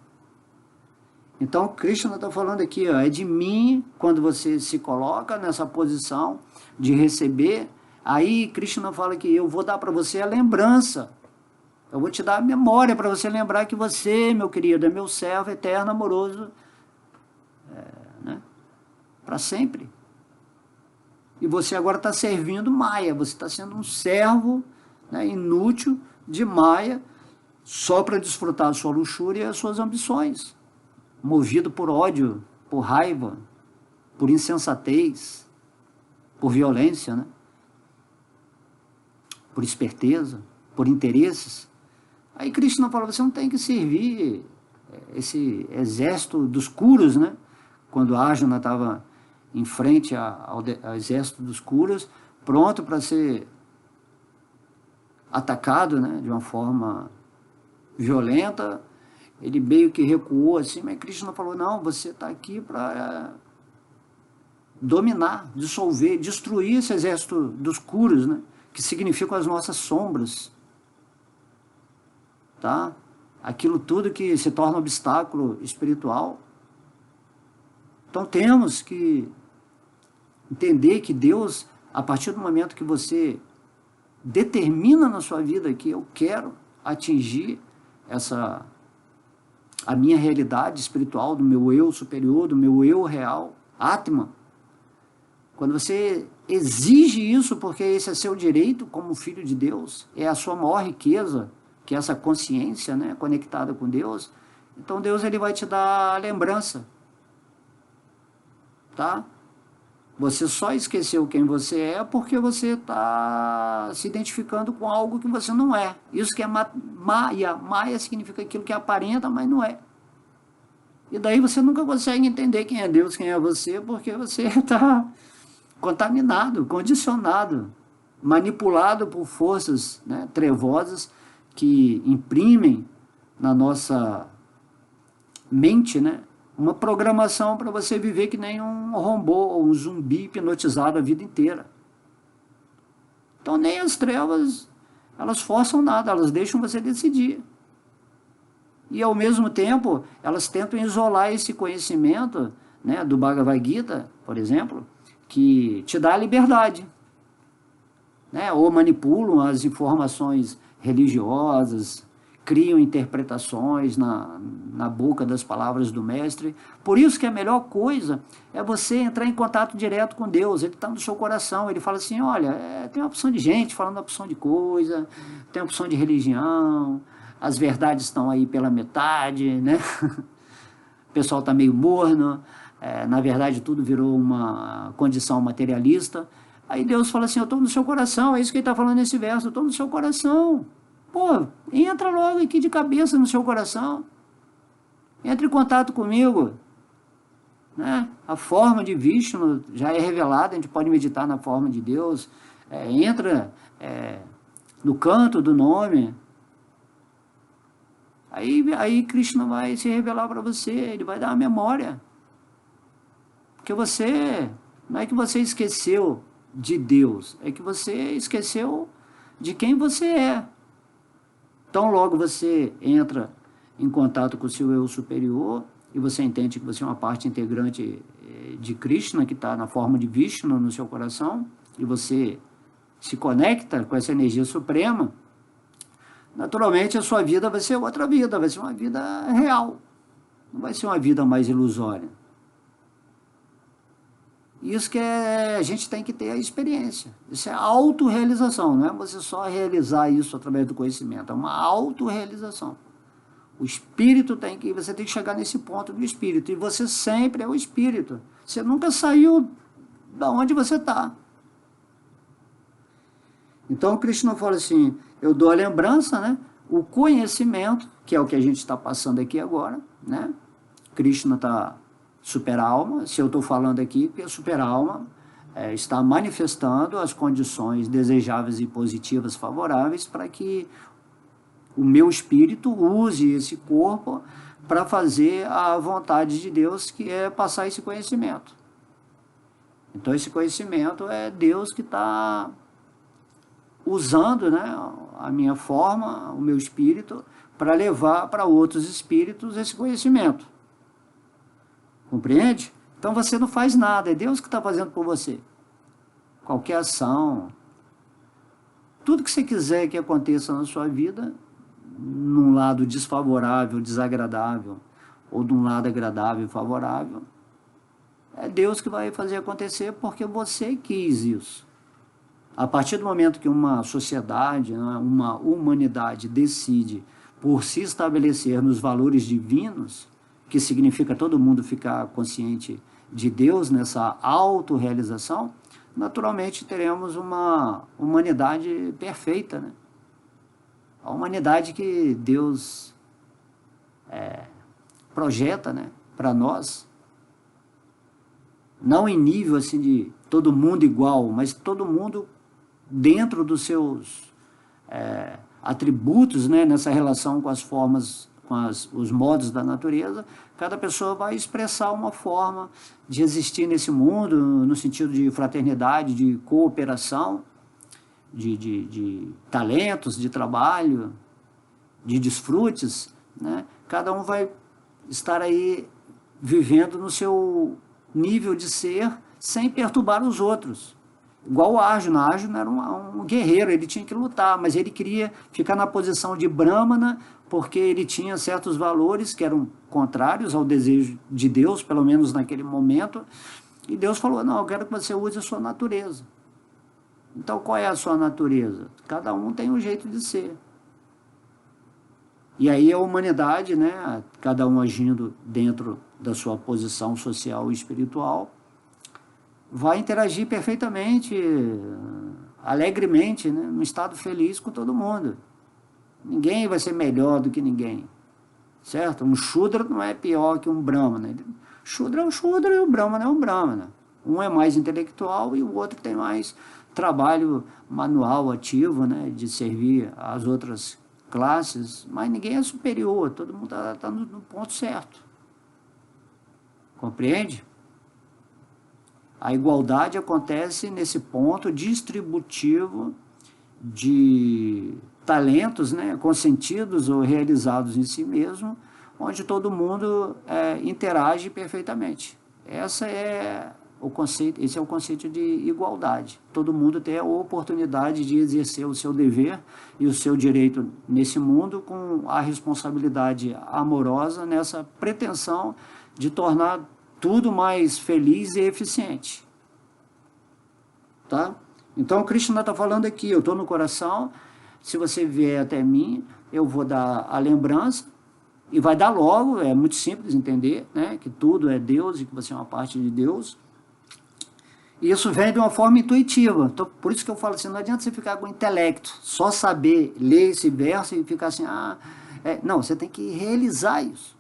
Então Krishna está falando aqui, ó, é de mim, quando você se coloca nessa posição de receber, aí Krishna fala que eu vou dar para você a lembrança, eu vou te dar a memória para você lembrar que você, meu querido, é meu servo eterno, amoroso, né, para sempre. E você agora está servindo Maya, você está sendo um servo, né, inútil de Maya, só para desfrutar a sua luxúria e as suas ambições, movido por ódio, por raiva, por insensatez, por violência, né? Por esperteza. por interesses. Aí Krishna falou, você não tem que servir esse exército dos Kuros, né? Quando Arjuna estava em frente ao exército dos Kuros, pronto para ser atacado, né, de uma forma violenta, ele meio que recuou assim, mas Krishna falou, não, você está aqui para dominar, dissolver, destruir esse exército dos Kuros, né, que significam as nossas sombras, tá? Aquilo tudo que se torna obstáculo espiritual. Então temos que entender que Deus, a partir do momento que você determina na sua vida que eu quero atingir a minha realidade espiritual, do meu eu superior, do meu eu real, Atma, quando você exige isso, porque esse é seu direito como filho de Deus, é a sua maior riqueza, que é essa consciência, né, conectada com Deus, então Deus ele vai te dar a lembrança, tá? Você só esqueceu quem você é porque você está se identificando com algo que você não é. Isso que é Maya. Maya significa aquilo que aparenta, mas não é. E daí você nunca consegue entender quem é Deus, quem é você, porque você está contaminado, condicionado, manipulado por forças, né, trevosas que imprimem na nossa mente, né, uma programação para você viver que nem um robô ou um zumbi hipnotizado a vida inteira. Então nem as trevas, elas forçam nada, elas deixam você decidir. E ao mesmo tempo, elas tentam isolar esse conhecimento, né, do Bhagavad Gita, por exemplo, que te dá a liberdade, né, ou manipulam as informações religiosas, criam interpretações na boca das palavras do mestre. Por isso que a melhor coisa é você entrar em contato direto com Deus. Ele está no seu coração, ele fala assim, olha, tem uma opção de gente falando uma opção de coisa, tem uma opção de religião, as verdades estão aí pela metade, né? O pessoal está meio morno, na verdade tudo virou uma condição materialista. Aí Deus fala assim, eu estou no seu coração, é isso que ele está falando nesse verso, eu estou no seu coração. Pô, entra logo aqui de cabeça no seu coração. Entre em contato comigo. Né? A forma de Vishnu já é revelada, a gente pode meditar na forma de Deus. Entra no canto do nome. Aí Krishna vai se revelar para você, ele vai dar a memória. Porque você, não é que você esqueceu de Deus, é que você esqueceu de quem você é. Então, logo você entra em contato com o seu eu superior e você entende que você é uma parte integrante de Krishna, que está na forma de Vishnu no seu coração, e você se conecta com essa energia suprema, naturalmente a sua vida vai ser outra vida, vai ser uma vida real, não vai ser uma vida mais ilusória. Isso que a gente tem que ter a experiência. Isso é autorrealização, não é você só realizar isso através do conhecimento, é uma autorrealização. O espírito você tem que chegar nesse ponto do espírito, e você sempre é o espírito. Você nunca saiu da onde você está. Então Krishna fala assim, eu dou a lembrança, né? O conhecimento, que é o que a gente está passando aqui agora, né? Krishna está super-alma, se eu estou falando aqui, porque a super-alma está manifestando as condições desejáveis e positivas favoráveis para que o meu espírito use esse corpo para fazer a vontade de Deus, que é passar esse conhecimento. Então esse conhecimento é Deus que está usando, né, a minha forma, o meu espírito, para levar para outros espíritos esse conhecimento. Compreende? Então você não faz nada, é Deus que está fazendo por você. Qualquer ação, tudo que você quiser que aconteça na sua vida, num lado desfavorável, desagradável, ou de um lado agradável e favorável, é Deus que vai fazer acontecer porque você quis isso. A partir do momento que uma sociedade, uma humanidade decide por se estabelecer nos valores divinos, que significa todo mundo ficar consciente de Deus nessa autorrealização, naturalmente teremos uma humanidade perfeita, né? A humanidade que Deus projeta, né, para nós, não em nível assim de todo mundo igual, mas todo mundo dentro dos seus atributos, né, nessa relação com as formas, com os modos da natureza. Cada pessoa vai expressar uma forma de existir nesse mundo, no sentido de fraternidade, de cooperação, de talentos, de trabalho, de desfrutes, né? Cada um vai estar aí vivendo no seu nível de ser, sem perturbar os outros. Igual o Arjuna. Arjuna era um guerreiro, ele tinha que lutar, mas ele queria ficar na posição de Brahmana, porque ele tinha certos valores que eram contrários ao desejo de Deus, pelo menos naquele momento, e Deus falou, não, eu quero que você use a sua natureza. Então, qual é a sua natureza? Cada um tem um jeito de ser. E aí a humanidade, né, cada um agindo dentro da sua posição social e espiritual, vai interagir perfeitamente, alegremente, né, num estado feliz com todo mundo. Ninguém vai ser melhor do que ninguém, certo? Um Shudra não é pior que um Brahmana. Shudra é um Shudra e o Brahmana é um Brahmana. Um é mais intelectual e o outro tem mais trabalho manual ativo, né, de servir às outras classes, mas ninguém é superior, todo mundo está no ponto certo. Compreende? A igualdade acontece nesse ponto distributivo de talentos, né, consentidos ou realizados em si mesmo, onde todo mundo interage perfeitamente. Esse é o conceito de igualdade. Todo mundo tem a oportunidade de exercer o seu dever e o seu direito nesse mundo, com a responsabilidade amorosa nessa pretensão de tornar tudo mais feliz e eficiente. Tá? Então, Krishna está falando aqui, eu estou no coração, se você vier até mim, eu vou dar a lembrança, e vai dar logo, é muito simples entender, né, que tudo é Deus e que você é uma parte de Deus. E isso vem de uma forma intuitiva. Então, por isso que eu falo assim, não adianta você ficar com o intelecto, só saber ler esse verso e ficar assim, não, você tem que realizar isso.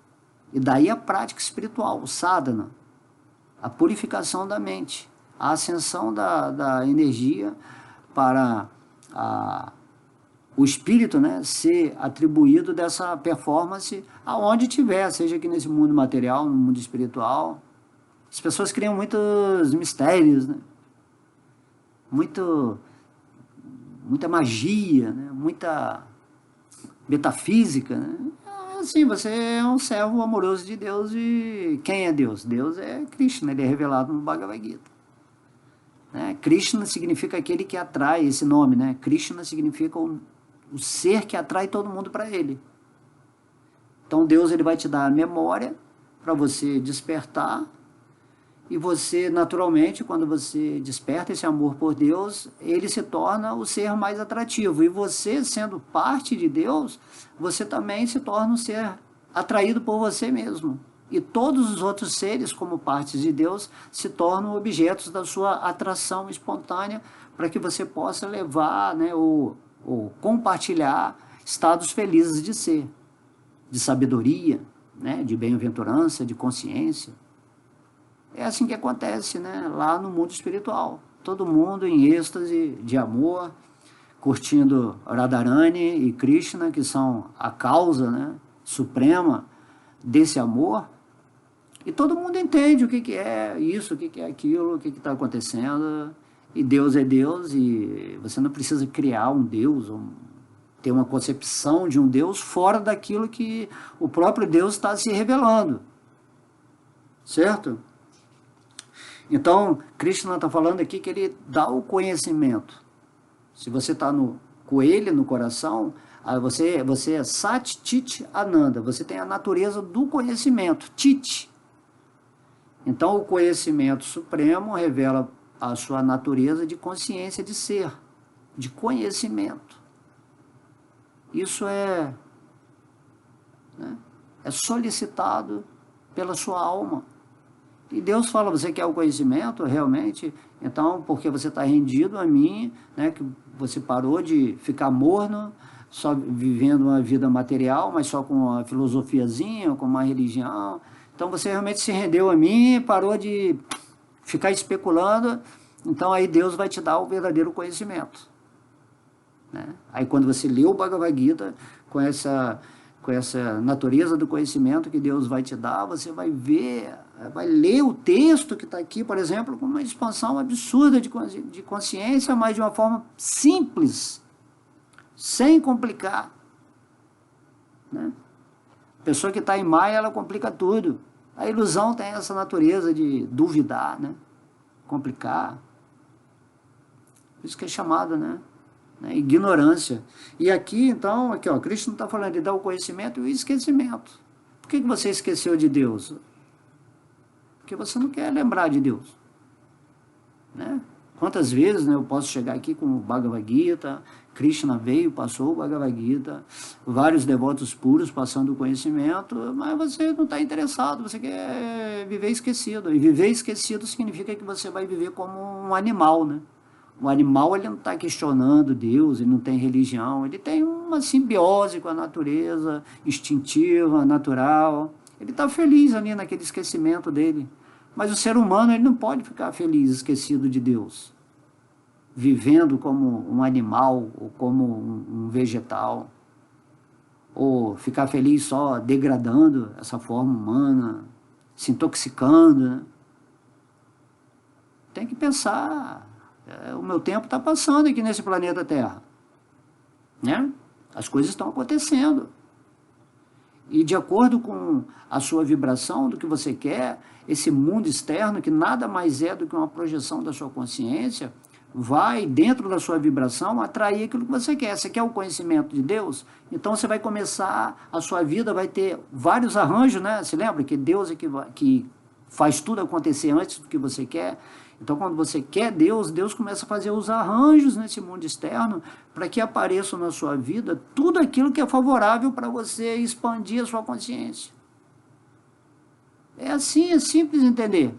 E daí a prática espiritual, o sadhana, a purificação da mente, a ascensão da energia para o espírito, né, ser atribuído dessa performance aonde tiver, seja aqui nesse mundo material, no mundo espiritual. As pessoas criam muitos mistérios, né? Muita magia, né? Muita metafísica, né? Assim, você é um servo amoroso de Deus. E quem é Deus? Deus é Krishna, ele é revelado no Bhagavad Gita. Né? Krishna significa aquele que atrai, esse nome, né? Krishna significa o ser que atrai todo mundo para ele. Então Deus, ele vai te dar a memória para você despertar. E você, naturalmente, quando você desperta esse amor por Deus, ele se torna o ser mais atrativo. E você, sendo parte de Deus, você também se torna um ser atraído por você mesmo. E todos os outros seres, como partes de Deus, se tornam objetos da sua atração espontânea, para que você possa levar, né, ou compartilhar estados felizes de ser, de sabedoria, né, de bem-aventurança, de consciência. É assim que acontece, né, lá no mundo espiritual. Todo mundo em êxtase de amor, curtindo Radharani e Krishna, que são a causa, né, suprema desse amor. E todo mundo entende o que é isso, o que é aquilo, o que está acontecendo. E Deus é Deus, e você não precisa criar um Deus, ou ter uma concepção de um Deus fora daquilo que o próprio Deus está se revelando. Certo? Então, Krishna está falando aqui que ele dá o conhecimento. Se você está com ele no coração, você é Sat Chit Ananda, você tem a natureza do conhecimento, Chit. Então, o conhecimento supremo revela a sua natureza de consciência de ser, de conhecimento. Isso é solicitado pela sua alma. E Deus fala, você quer o conhecimento realmente? Então, porque você está rendido a mim, né, que você parou de ficar morno, só vivendo uma vida material, mas só com uma filosofiazinha, com uma religião. Então você realmente se rendeu a mim, parou de ficar especulando, então aí Deus vai te dar o verdadeiro conhecimento, né? Aí quando você lê o Bhagavad Gita com essa natureza do conhecimento que Deus vai te dar, você vai ver, vai ler o texto que está aqui, por exemplo, com uma expansão absurda de consciência, mas de uma forma simples, sem complicar, né? A pessoa que está em Maya, ela complica tudo. A ilusão tem essa natureza de duvidar, né? Complicar. Isso que é chamado, né? Ignorância. E aqui, então, aqui, ó, Krishna está falando de dar o conhecimento e o esquecimento. Por que você esqueceu de Deus? Porque você não quer lembrar de Deus, né? Quantas vezes, né, eu posso chegar aqui com o Bhagavad Gita, Krishna veio, passou o Bhagavad Gita, vários devotos puros passando o conhecimento, mas você não está interessado, você quer viver esquecido. E viver esquecido significa que você vai viver como um animal, né? O animal, ele não está questionando Deus, ele não tem religião, ele tem uma simbiose com a natureza, instintiva, natural. Ele está feliz ali naquele esquecimento dele. Mas o ser humano, ele não pode ficar feliz, esquecido de Deus, vivendo como um animal ou como um vegetal, ou ficar feliz só degradando essa forma humana, se intoxicando, né? Tem que pensar, o meu tempo está passando aqui nesse planeta Terra, né? As coisas estão acontecendo. E de acordo com a sua vibração, do que você quer, esse mundo externo, que nada mais é do que uma projeção da sua consciência, vai, dentro da sua vibração, atrair aquilo que você quer. Você quer o conhecimento de Deus? Então você vai começar, a sua vida vai ter vários arranjos, né? Você lembra que Deus é que faz tudo acontecer antes do que você quer? Então, quando você quer Deus, Deus começa a fazer os arranjos nesse mundo externo para que apareça na sua vida tudo aquilo que é favorável para você expandir a sua consciência. É assim, é simples entender.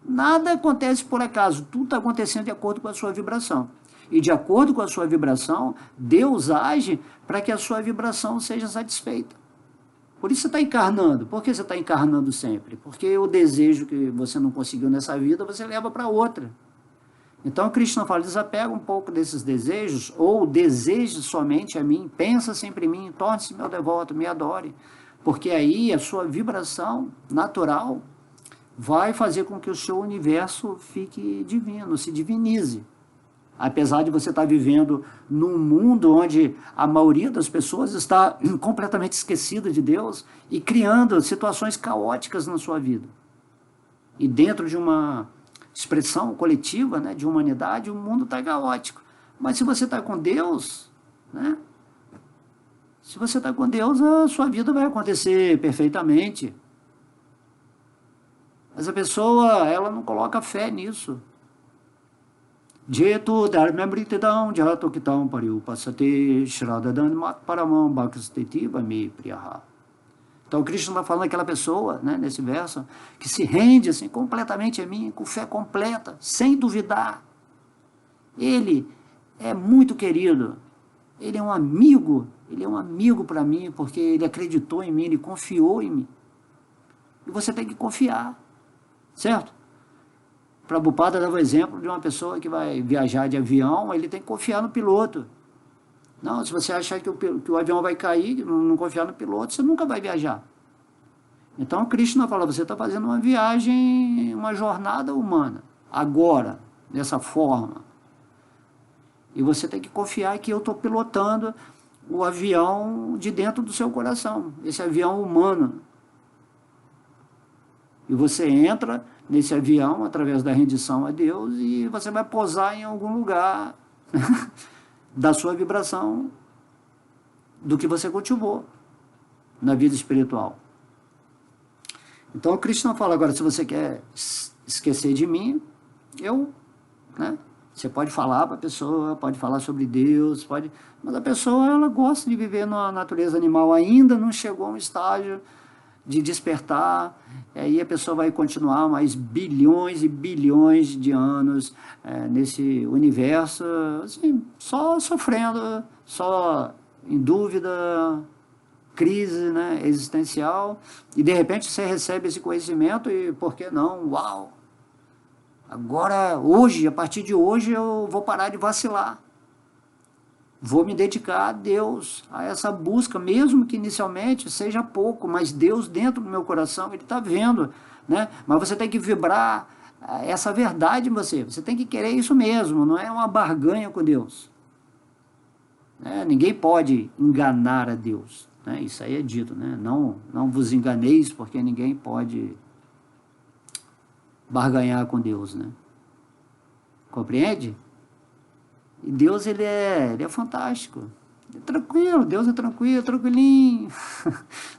Nada acontece por acaso, tudo está acontecendo de acordo com a sua vibração. E de acordo com a sua vibração, Deus age para que a sua vibração seja satisfeita. Por isso você está encarnando. Por que você está encarnando sempre? Porque o desejo que você não conseguiu nessa vida, você leva para outra. Então, Krishna fala, desapega um pouco desses desejos, ou deseje somente a mim, pensa sempre em mim, torne-se meu devoto, me adore. Porque aí a sua vibração natural vai fazer com que o seu universo fique divino, se divinize. Apesar de você estar vivendo num mundo onde a maioria das pessoas está completamente esquecida de Deus e criando situações caóticas na sua vida. E dentro de uma expressão coletiva, né, de humanidade, o mundo está caótico. Mas se você está com Deus, né, se você está com Deus, a sua vida vai acontecer perfeitamente. Mas a pessoa, ela não coloca fé nisso. Jetu dharmamritidam jatokitam pariupasate shraddhadan paramam bhakstetiva me priyaha. Então, Krishna está falando daquela pessoa, né, nesse verso, que se rende assim, completamente a mim, com fé completa, sem duvidar. Ele é muito querido, ele é um amigo para mim, porque ele acreditou em mim, ele confiou em mim. E você tem que confiar, certo? Prabhupada dava o exemplo de uma pessoa que vai viajar de avião, ele tem que confiar no piloto. Não, se você achar que o avião vai cair, não confiar no piloto, você nunca vai viajar. Então, Krishna fala, você está fazendo uma viagem, uma jornada humana, agora, dessa forma. E você tem que confiar que eu estou pilotando o avião de dentro do seu coração, esse avião humano. E você entra nesse avião através da rendição a Deus e você vai pousar em algum lugar da sua vibração, do que você cultivou na vida espiritual. Então o Krishna fala agora, se você quer esquecer de mim, né? Você pode falar para a pessoa, pode falar sobre Deus, mas a pessoa, ela gosta de viver na natureza animal, ainda não chegou a um estágio de despertar, e aí a pessoa vai continuar mais bilhões e bilhões de anos nesse universo, assim, só sofrendo, só em dúvida, crise, né, existencial, e de repente você recebe esse conhecimento e, por que não? Uau! Agora, hoje, a partir de hoje, eu vou parar de vacilar. Vou me dedicar a Deus, a essa busca, mesmo que inicialmente seja pouco, mas Deus dentro do meu coração, Ele está vendo, né? Mas você tem que vibrar essa verdade em você, você tem que querer isso mesmo, não é uma barganha com Deus. Né? Ninguém pode enganar a Deus, né? Isso aí é dito, né? Não vos enganeis, porque ninguém pode barganhar com Deus, né? Compreende? E Deus, ele é fantástico. É tranquilo, Deus é tranquilo, tranquilinho.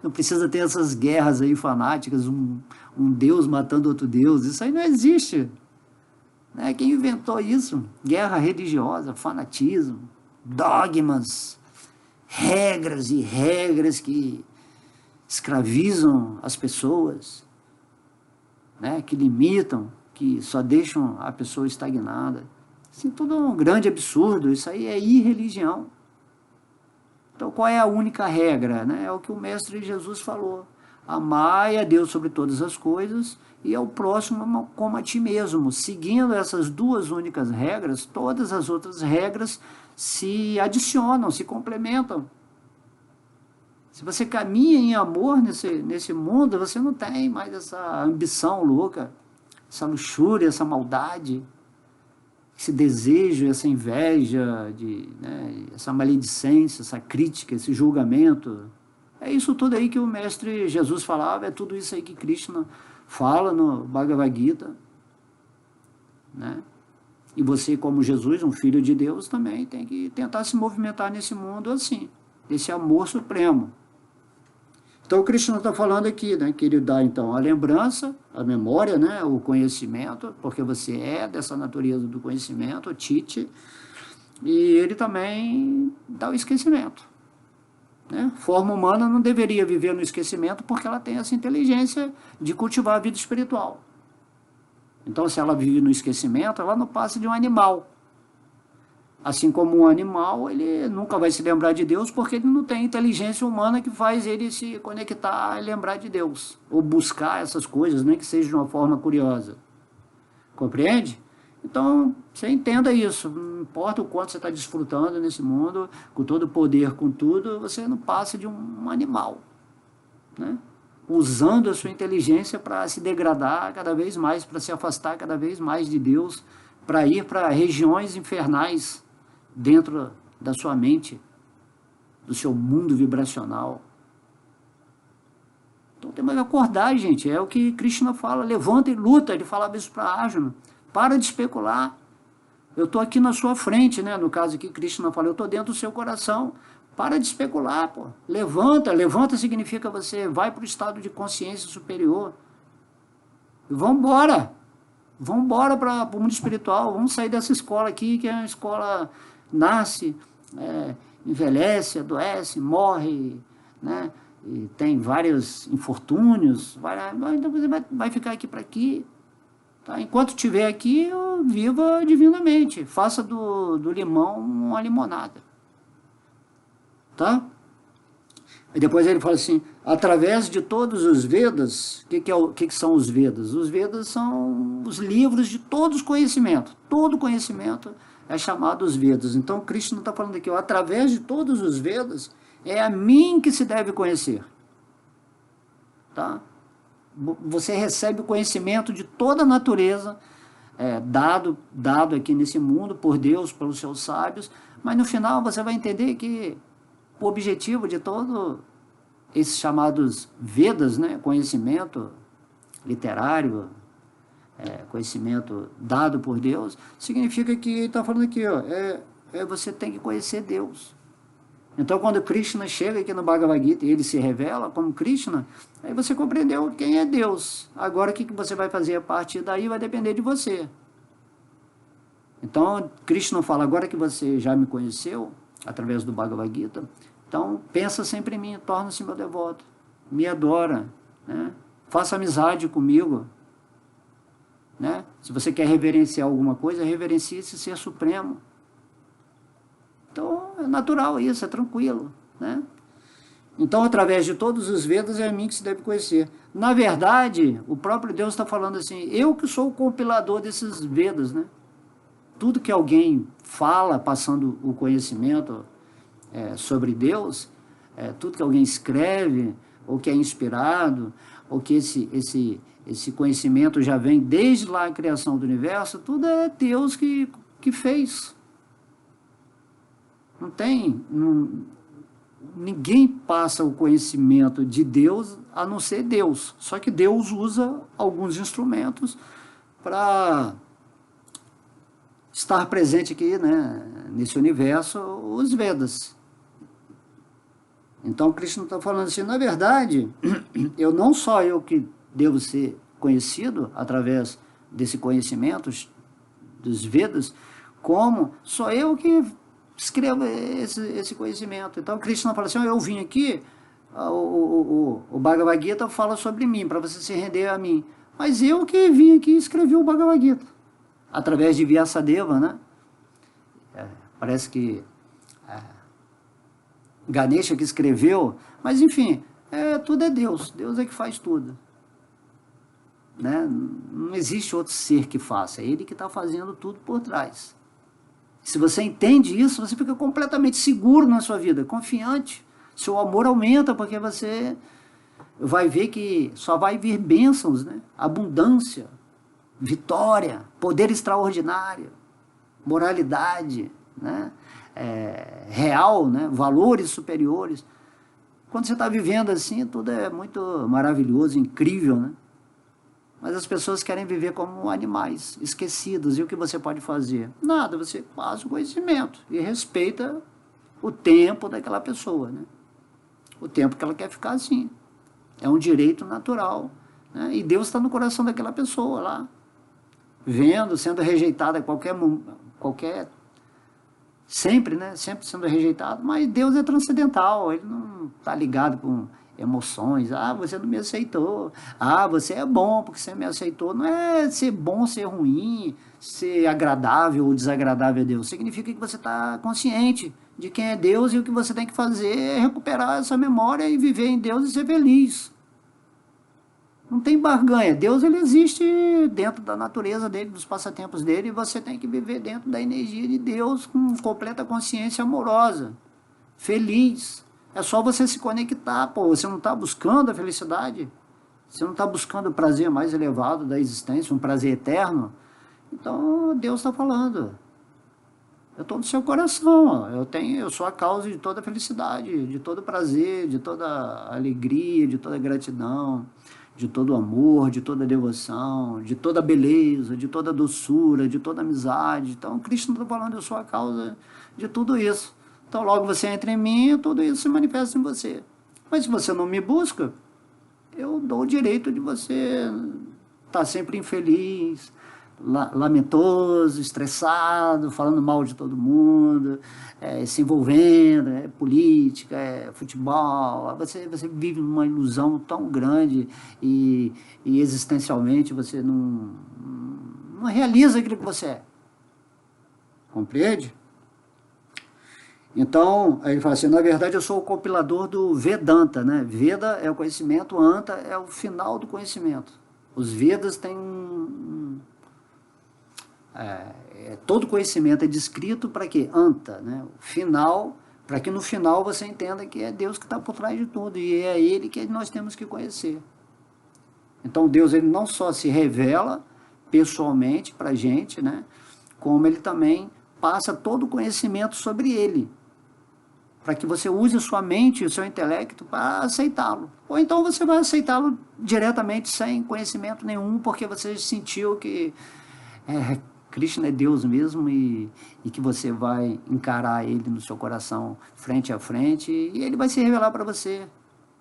Não precisa ter essas guerras aí fanáticas, um Deus matando outro Deus. Isso aí não existe. Né? Quem inventou isso? Guerra religiosa, fanatismo, dogmas, regras e regras que escravizam as pessoas, né? Que limitam, que só deixam a pessoa estagnada. Assim, tudo é um grande absurdo, isso aí é irreligião. Então, qual é a única regra? Né? É o que o Mestre Jesus falou. Amai a Deus sobre todas as coisas e ao próximo como a ti mesmo. Seguindo essas duas únicas regras, todas as outras regras se adicionam, se complementam. Se você caminha em amor nesse mundo, você não tem mais essa ambição louca, essa luxúria, essa maldade, esse desejo, essa inveja, né, essa maledicência, essa crítica, esse julgamento. É isso tudo aí que o Mestre Jesus falava, é tudo isso aí que Krishna fala no Bhagavad Gita. Né? E você, como Jesus, um filho de Deus, também tem que tentar se movimentar nesse mundo assim, esse amor supremo. Então, o Krishna está falando aqui, né, que ele dá, então, a lembrança, a memória, né, o conhecimento, porque você é dessa natureza do conhecimento, o Tite, e ele também dá o esquecimento. Né? Forma humana não deveria viver no esquecimento porque ela tem essa inteligência de cultivar a vida espiritual. Então, se ela vive no esquecimento, ela não passa de um animal. Assim como um animal, ele nunca vai se lembrar de Deus porque ele não tem inteligência humana que faz ele se conectar e lembrar de Deus. Ou buscar essas coisas, nem que seja de uma forma curiosa. Compreende? Então, você entenda isso. Não importa o quanto você está desfrutando nesse mundo, com todo o poder, com tudo, você não passa de um animal. Né? Usando a sua inteligência para se degradar cada vez mais, para se afastar cada vez mais de Deus, para ir para regiões infernais, dentro da sua mente, do seu mundo vibracional. Então temos que acordar, gente, é o que Krishna fala, levanta e luta, ele falava isso para Arjuna, para de especular, eu estou aqui na sua frente, né? No caso aqui Krishna fala, eu estou dentro do seu coração, para de especular, pô. Levanta significa você vai para o estado de consciência superior, e vamos embora para o mundo espiritual, vamos sair dessa escola aqui, que é uma escola nasce, envelhece, adoece, morre, né? E tem vários infortúnios, então você vai ficar aqui para aqui. Tá? Enquanto estiver aqui, viva divinamente, faça do limão uma limonada. Tá? E depois ele fala assim, através de todos os Vedas, o que são os Vedas? Os Vedas são os livros de todos os conhecimentos, todo conhecimento é chamado os Vedas. Então, Krishna está falando aqui, através de todos os Vedas, é a mim que se deve conhecer. Tá? Você recebe o conhecimento de toda a natureza, dado aqui nesse mundo, por Deus, pelos seus sábios, mas no final você vai entender que o objetivo de todo esses chamados Vedas, né, conhecimento literário, conhecimento dado por Deus, significa que ele está falando aqui, ó, você tem que conhecer Deus. Então, quando Krishna chega aqui no Bhagavad Gita e ele se revela como Krishna, aí você compreendeu quem é Deus. Agora, o que você vai fazer a partir daí vai depender de você. Então, Krishna fala, agora que você já me conheceu, através do Bhagavad Gita, então, pensa sempre em mim, torna-se meu devoto, me adora, né? Faça amizade comigo. Né? Se você quer reverenciar alguma coisa, reverencie esse ser supremo. Então, é natural isso, é tranquilo, né? Então, através de todos os Vedas, é a mim que se deve conhecer. Na verdade, o próprio Deus está falando assim, eu que sou o compilador desses Vedas, né? Tudo que alguém fala, passando o conhecimento sobre Deus, tudo que alguém escreve, ou que é inspirado, ou que esse conhecimento já vem desde lá a criação do universo, tudo é Deus que fez. Não tem... ninguém passa o conhecimento de Deus a não ser Deus. Só que Deus usa alguns instrumentos para estar presente aqui, né, nesse universo, os Vedas. Então Krishna está falando assim, na verdade, não só eu que devo ser conhecido através desse conhecimento dos Vedas, como sou eu que escreva esse conhecimento. Então Krishna fala assim, eu vim aqui, o Bhagavad Gita fala sobre mim, para você se render a mim. Mas eu que vim aqui e escrevi o Bhagavad Gita, através de Vyasadeva, né? Parece que Ganesha que escreveu, mas enfim, tudo é Deus, Deus é que faz tudo. Né? Não existe outro ser que faça, é Ele que está fazendo tudo por trás. Se você entende isso, você fica completamente seguro na sua vida, confiante. Seu amor aumenta, porque você vai ver que só vai vir bênçãos, né? Abundância, vitória, poder extraordinário, moralidade, né? Real, né? Valores superiores. Quando você está vivendo assim, tudo é muito maravilhoso, incrível, né? Mas as pessoas querem viver como animais, esquecidos. E o que você pode fazer? Nada, você passa o conhecimento e respeita o tempo daquela pessoa, né? O tempo que ela quer ficar assim. É um direito natural, né? E Deus está no coração daquela pessoa lá, vendo, sendo rejeitada qualquer sempre, né? Sempre sendo rejeitado. Mas Deus é transcendental, Ele não está ligado com emoções. Você não me aceitou. Você é bom porque você me aceitou. Não é ser bom, ser ruim, ser agradável ou desagradável a Deus. Significa que você está consciente de quem é Deus e o que você tem que fazer é recuperar essa memória e viver em Deus e ser feliz. Não tem barganha. Deus, ele existe dentro da natureza dele, dos passatempos dele, e você tem que viver dentro da energia de Deus com completa consciência amorosa, feliz. É só você se conectar, você não está buscando a felicidade, você não está buscando o prazer mais elevado da existência, um prazer eterno. Então Deus está falando, eu estou no seu coração, eu sou a causa de toda felicidade, de todo prazer, de toda alegria, de toda gratidão, de todo amor, de toda devoção, de toda beleza, de toda doçura, de toda amizade. Então Cristo está falando, eu sou a causa de tudo isso. Então logo você entra em mim e tudo isso se manifesta em você. Mas se você não me busca, eu dou o direito de você estar sempre infeliz, lamentoso, estressado, falando mal de todo mundo, se envolvendo, política, futebol. Você vive numa ilusão tão grande e existencialmente você não realiza aquilo que você é. Compreende? Então, aí ele fala assim, na verdade eu sou o compilador do Vedanta, né? Veda é o conhecimento, Anta é o final do conhecimento. Os Vedas têm todo conhecimento é descrito para quê? Anta, né? O final, para que no final você entenda que é Deus que está por trás de tudo, e é Ele que nós temos que conhecer. Então Deus, ele não só se revela pessoalmente para a gente, né? Como ele também passa todo o conhecimento sobre ele, para que você use a sua mente e o seu intelecto para aceitá-lo. Ou então você vai aceitá-lo diretamente, sem conhecimento nenhum, porque você sentiu que Krishna é Deus mesmo e que você vai encarar ele no seu coração frente a frente e ele vai se revelar para você.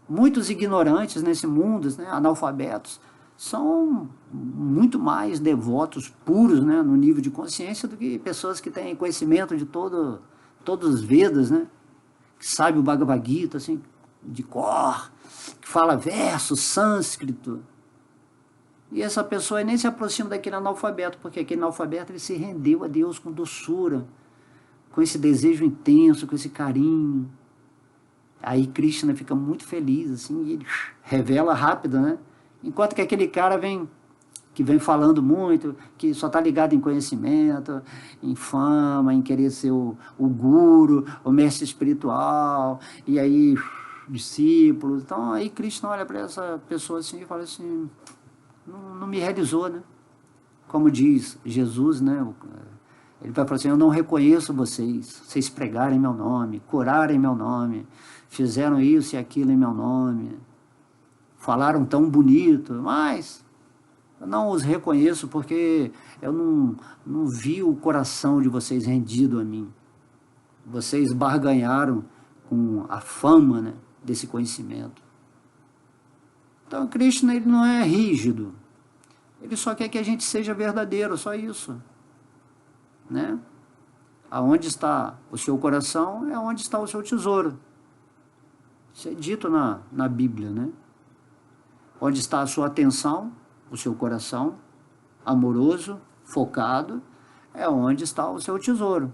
Muitos ignorantes nesse mundo, né, analfabetos, são muito mais devotos puros, né, no nível de consciência do que pessoas que têm conhecimento de todos os Vedas, né, que sabe o Bhagavad Gita assim, de cor, que fala verso, sânscrito. E essa pessoa nem se aproxima daquele analfabeto, porque aquele analfabeto ele se rendeu a Deus com doçura, com esse desejo intenso, com esse carinho. Aí Krishna fica muito feliz, assim, e ele revela rápido, né? Enquanto que aquele cara que vem falando muito, que só está ligado em conhecimento, em fama, em querer ser o guru, o mestre espiritual, e aí discípulos. Então aí Krishna olha para essa pessoa assim e fala assim, não me realizou, né? Como diz Jesus, né? Ele vai falar assim, eu não reconheço vocês pregarem meu nome, curarem meu nome, fizeram isso e aquilo em meu nome, falaram tão bonito, mas eu não os reconheço porque eu não vi o coração de vocês rendido a mim. Vocês barganharam com a fama, né, desse conhecimento. Então Krishna, ele não é rígido, ele só quer que a gente seja verdadeiro, só isso, né? Aonde está o seu coração é onde está o seu tesouro. Isso é dito na Bíblia, né? Onde está a sua atenção, o seu coração amoroso, focado, é onde está o seu tesouro.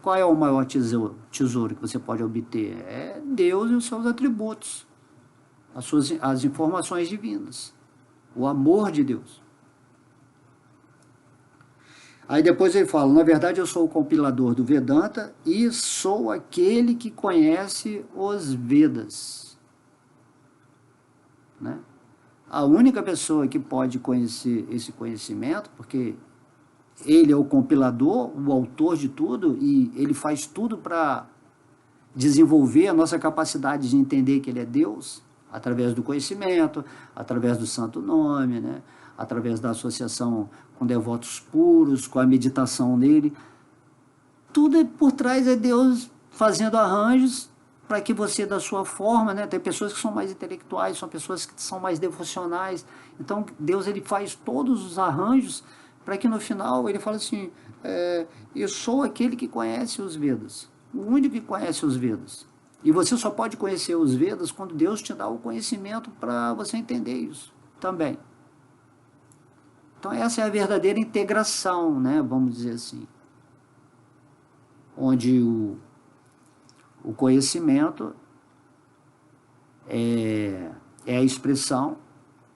Qual é o maior tesouro que você pode obter? É Deus e os seus atributos, as informações divinas, o amor de Deus. Aí depois ele fala, na verdade eu sou o compilador do Vedanta e sou aquele que conhece os Vedas, né? A única pessoa que pode conhecer esse conhecimento, porque ele é o compilador, o autor de tudo, e ele faz tudo para desenvolver a nossa capacidade de entender que ele é Deus, através do conhecimento, através do santo nome, né? Através da associação com devotos puros, com a meditação nele. Tudo por trás é Deus fazendo arranjos para que você, da sua forma, né? Tem pessoas que são mais intelectuais, são pessoas que são mais devocionais. Então, Deus, ele faz todos os arranjos para que no final ele fale assim, eu sou aquele que conhece os Vedas, o único que conhece os Vedas. E você só pode conhecer os Vedas quando Deus te dá o conhecimento para você entender isso também. Então essa é a verdadeira integração, né? Vamos dizer assim. Onde o conhecimento é a expressão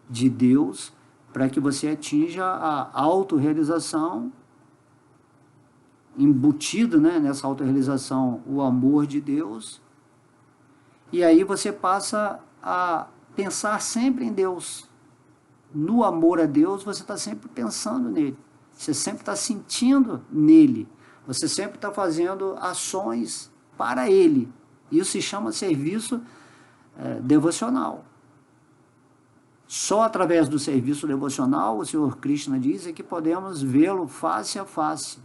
de Deus para que você atinja a autorrealização, embutido, né, nessa autorrealização o amor de Deus, e aí você passa a pensar sempre em Deus. No amor a Deus, você está sempre pensando nele, você sempre está sentindo nele, você sempre está fazendo ações para ele. Isso se chama serviço devocional. Só através do serviço devocional, o Senhor Krishna diz, é que podemos vê-lo face a face,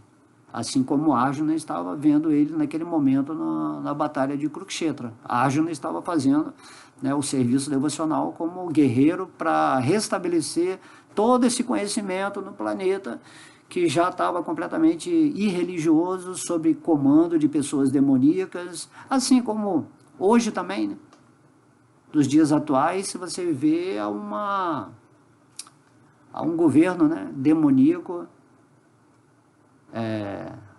assim como Arjuna estava vendo ele naquele momento na batalha de Kurukshetra. Arjuna estava fazendo, né, o serviço devocional como guerreiro para restabelecer todo esse conhecimento no planeta que já estava completamente irreligioso, sob comando de pessoas demoníacas, assim como hoje também, né? Dos dias atuais, se você vê a um governo, né, demoníaco,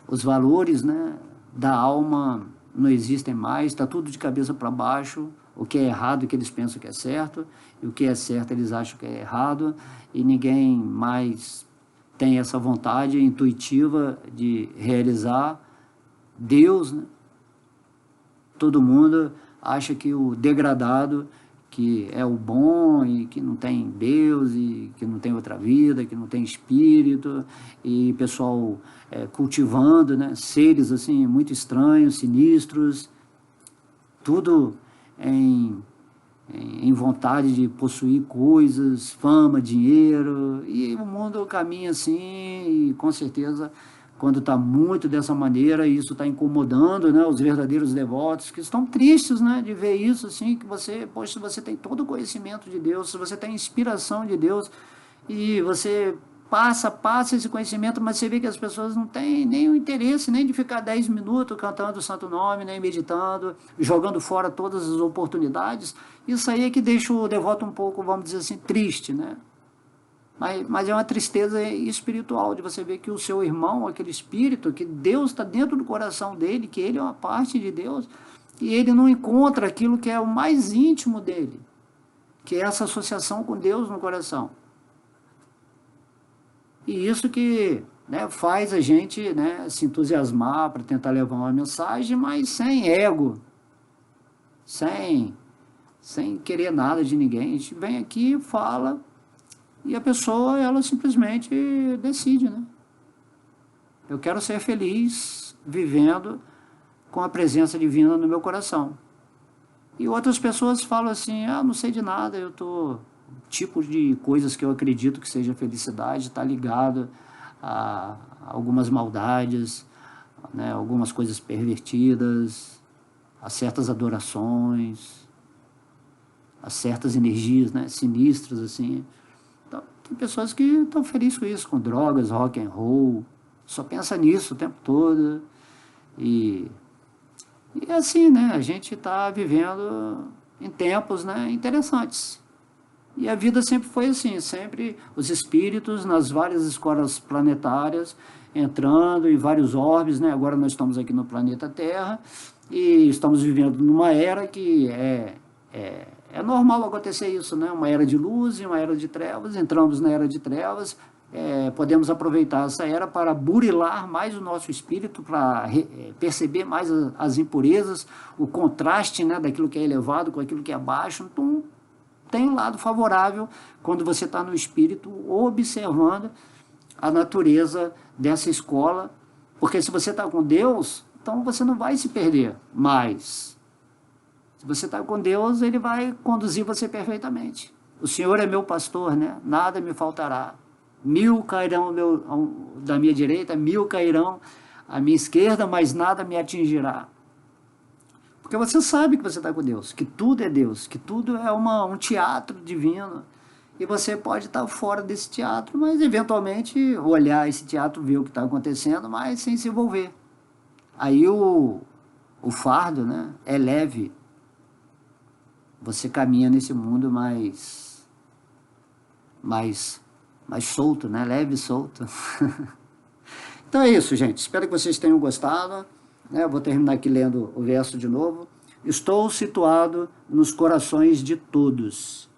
os valores, né, da alma não existem mais, está tudo de cabeça para baixo, o que é errado que eles pensam que é certo, e o que é certo eles acham que é errado, e ninguém mais tem essa vontade intuitiva de realizar Deus, né? Todo mundo acha que o degradado, que é o bom e que não tem Deus e que não tem outra vida, que não tem espírito, e pessoal cultivando, né, seres assim muito estranhos, sinistros, tudo em vontade de possuir coisas, fama, dinheiro, e o mundo caminha assim, e com certeza quando está muito dessa maneira, isso está incomodando, né, os verdadeiros devotos, que estão tristes, né, de ver isso, assim, que você, poxa, você tem todo o conhecimento de Deus, você tem inspiração de Deus, e você passa esse conhecimento, mas você vê que as pessoas não têm nem o interesse, nem de ficar 10 minutos cantando o santo nome, nem meditando, jogando fora todas as oportunidades. Isso aí é que deixa o devoto um pouco, vamos dizer assim, triste, né? Mas é uma tristeza espiritual de você ver que o seu irmão, aquele espírito, que Deus está dentro do coração dele, que ele é uma parte de Deus, e ele não encontra aquilo que é o mais íntimo dele, que é essa associação com Deus no coração. E isso que, né, faz a gente, né, se entusiasmar para tentar levar uma mensagem, mas sem ego, sem querer nada de ninguém. A gente vem aqui, fala, e a pessoa, ela simplesmente decide, né? Eu quero ser feliz vivendo com a presença divina no meu coração. E outras pessoas falam assim, não sei de nada, eu tô... tipo de coisas que eu acredito que seja felicidade está ligado a algumas maldades, né? Algumas coisas pervertidas, a certas adorações, a certas energias, né, sinistras, assim. Então, tem pessoas que estão felizes com isso, com drogas, rock and roll, só pensa nisso o tempo todo. E é assim, né? A gente está vivendo em tempos, né, interessantes. E a vida sempre foi assim, sempre os espíritos nas várias escolas planetárias, entrando em vários orbes, né? Agora nós estamos aqui no planeta Terra e estamos vivendo numa era que é normal acontecer isso, né? Uma era de luz e uma era de trevas. Entramos na era de trevas, podemos aproveitar essa era para burilar mais o nosso espírito, para perceber mais as impurezas, o contraste, né, daquilo que é elevado com aquilo que é baixo. Então, tem um lado favorável quando você está no espírito observando a natureza dessa escola, porque se você está com Deus, então você não vai se perder mais. Se você está com Deus, ele vai conduzir você perfeitamente. O Senhor é meu pastor, né? Nada me faltará. 1000 cairão da minha direita, 1000 cairão à minha esquerda, mas nada me atingirá. Porque você sabe que você está com Deus, que tudo é Deus, que tudo é um teatro divino. E você pode estar fora desse teatro, mas eventualmente olhar esse teatro, ver o que está acontecendo, mas sem se envolver. Aí o fardo, né, é leve. Você caminha nesse mundo mais solto, né? Leve e solto. Então é isso, gente. Espero que vocês tenham gostado. Eu vou terminar aqui lendo o verso de novo. Estou situado nos corações de todos,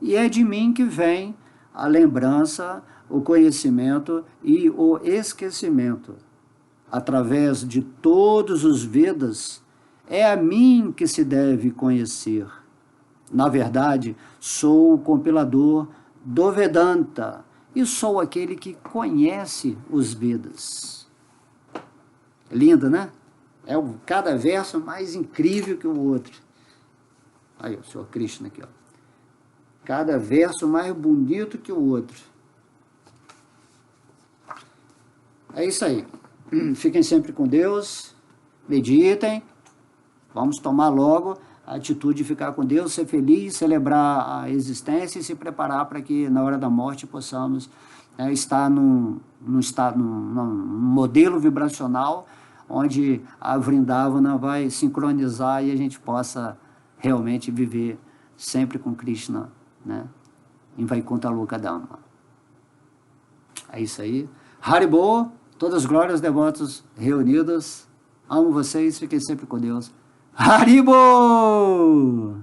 e é de mim que vem a lembrança, o conhecimento e o esquecimento. Através de todos os Vedas, é a mim que se deve conhecer. Na verdade, sou o compilador do Vedanta e sou aquele que conhece os Vedas. Lindo, né? É cada verso mais incrível que o outro. Aí, o Senhor Krishna aqui, ó. Cada verso mais bonito que o outro. É isso aí. Fiquem sempre com Deus, meditem, vamos tomar logo a atitude de ficar com Deus, ser feliz, celebrar a existência e se preparar para que na hora da morte possamos estar num modelo vibracional onde a Vrindavana vai sincronizar e a gente possa realmente viver sempre com Krishna, né, em Vaikuntha Loka Dhamma. É isso aí. Haribol, todas as glórias, devotos reunidos. Amo vocês, fiquem sempre com Deus. Haribol!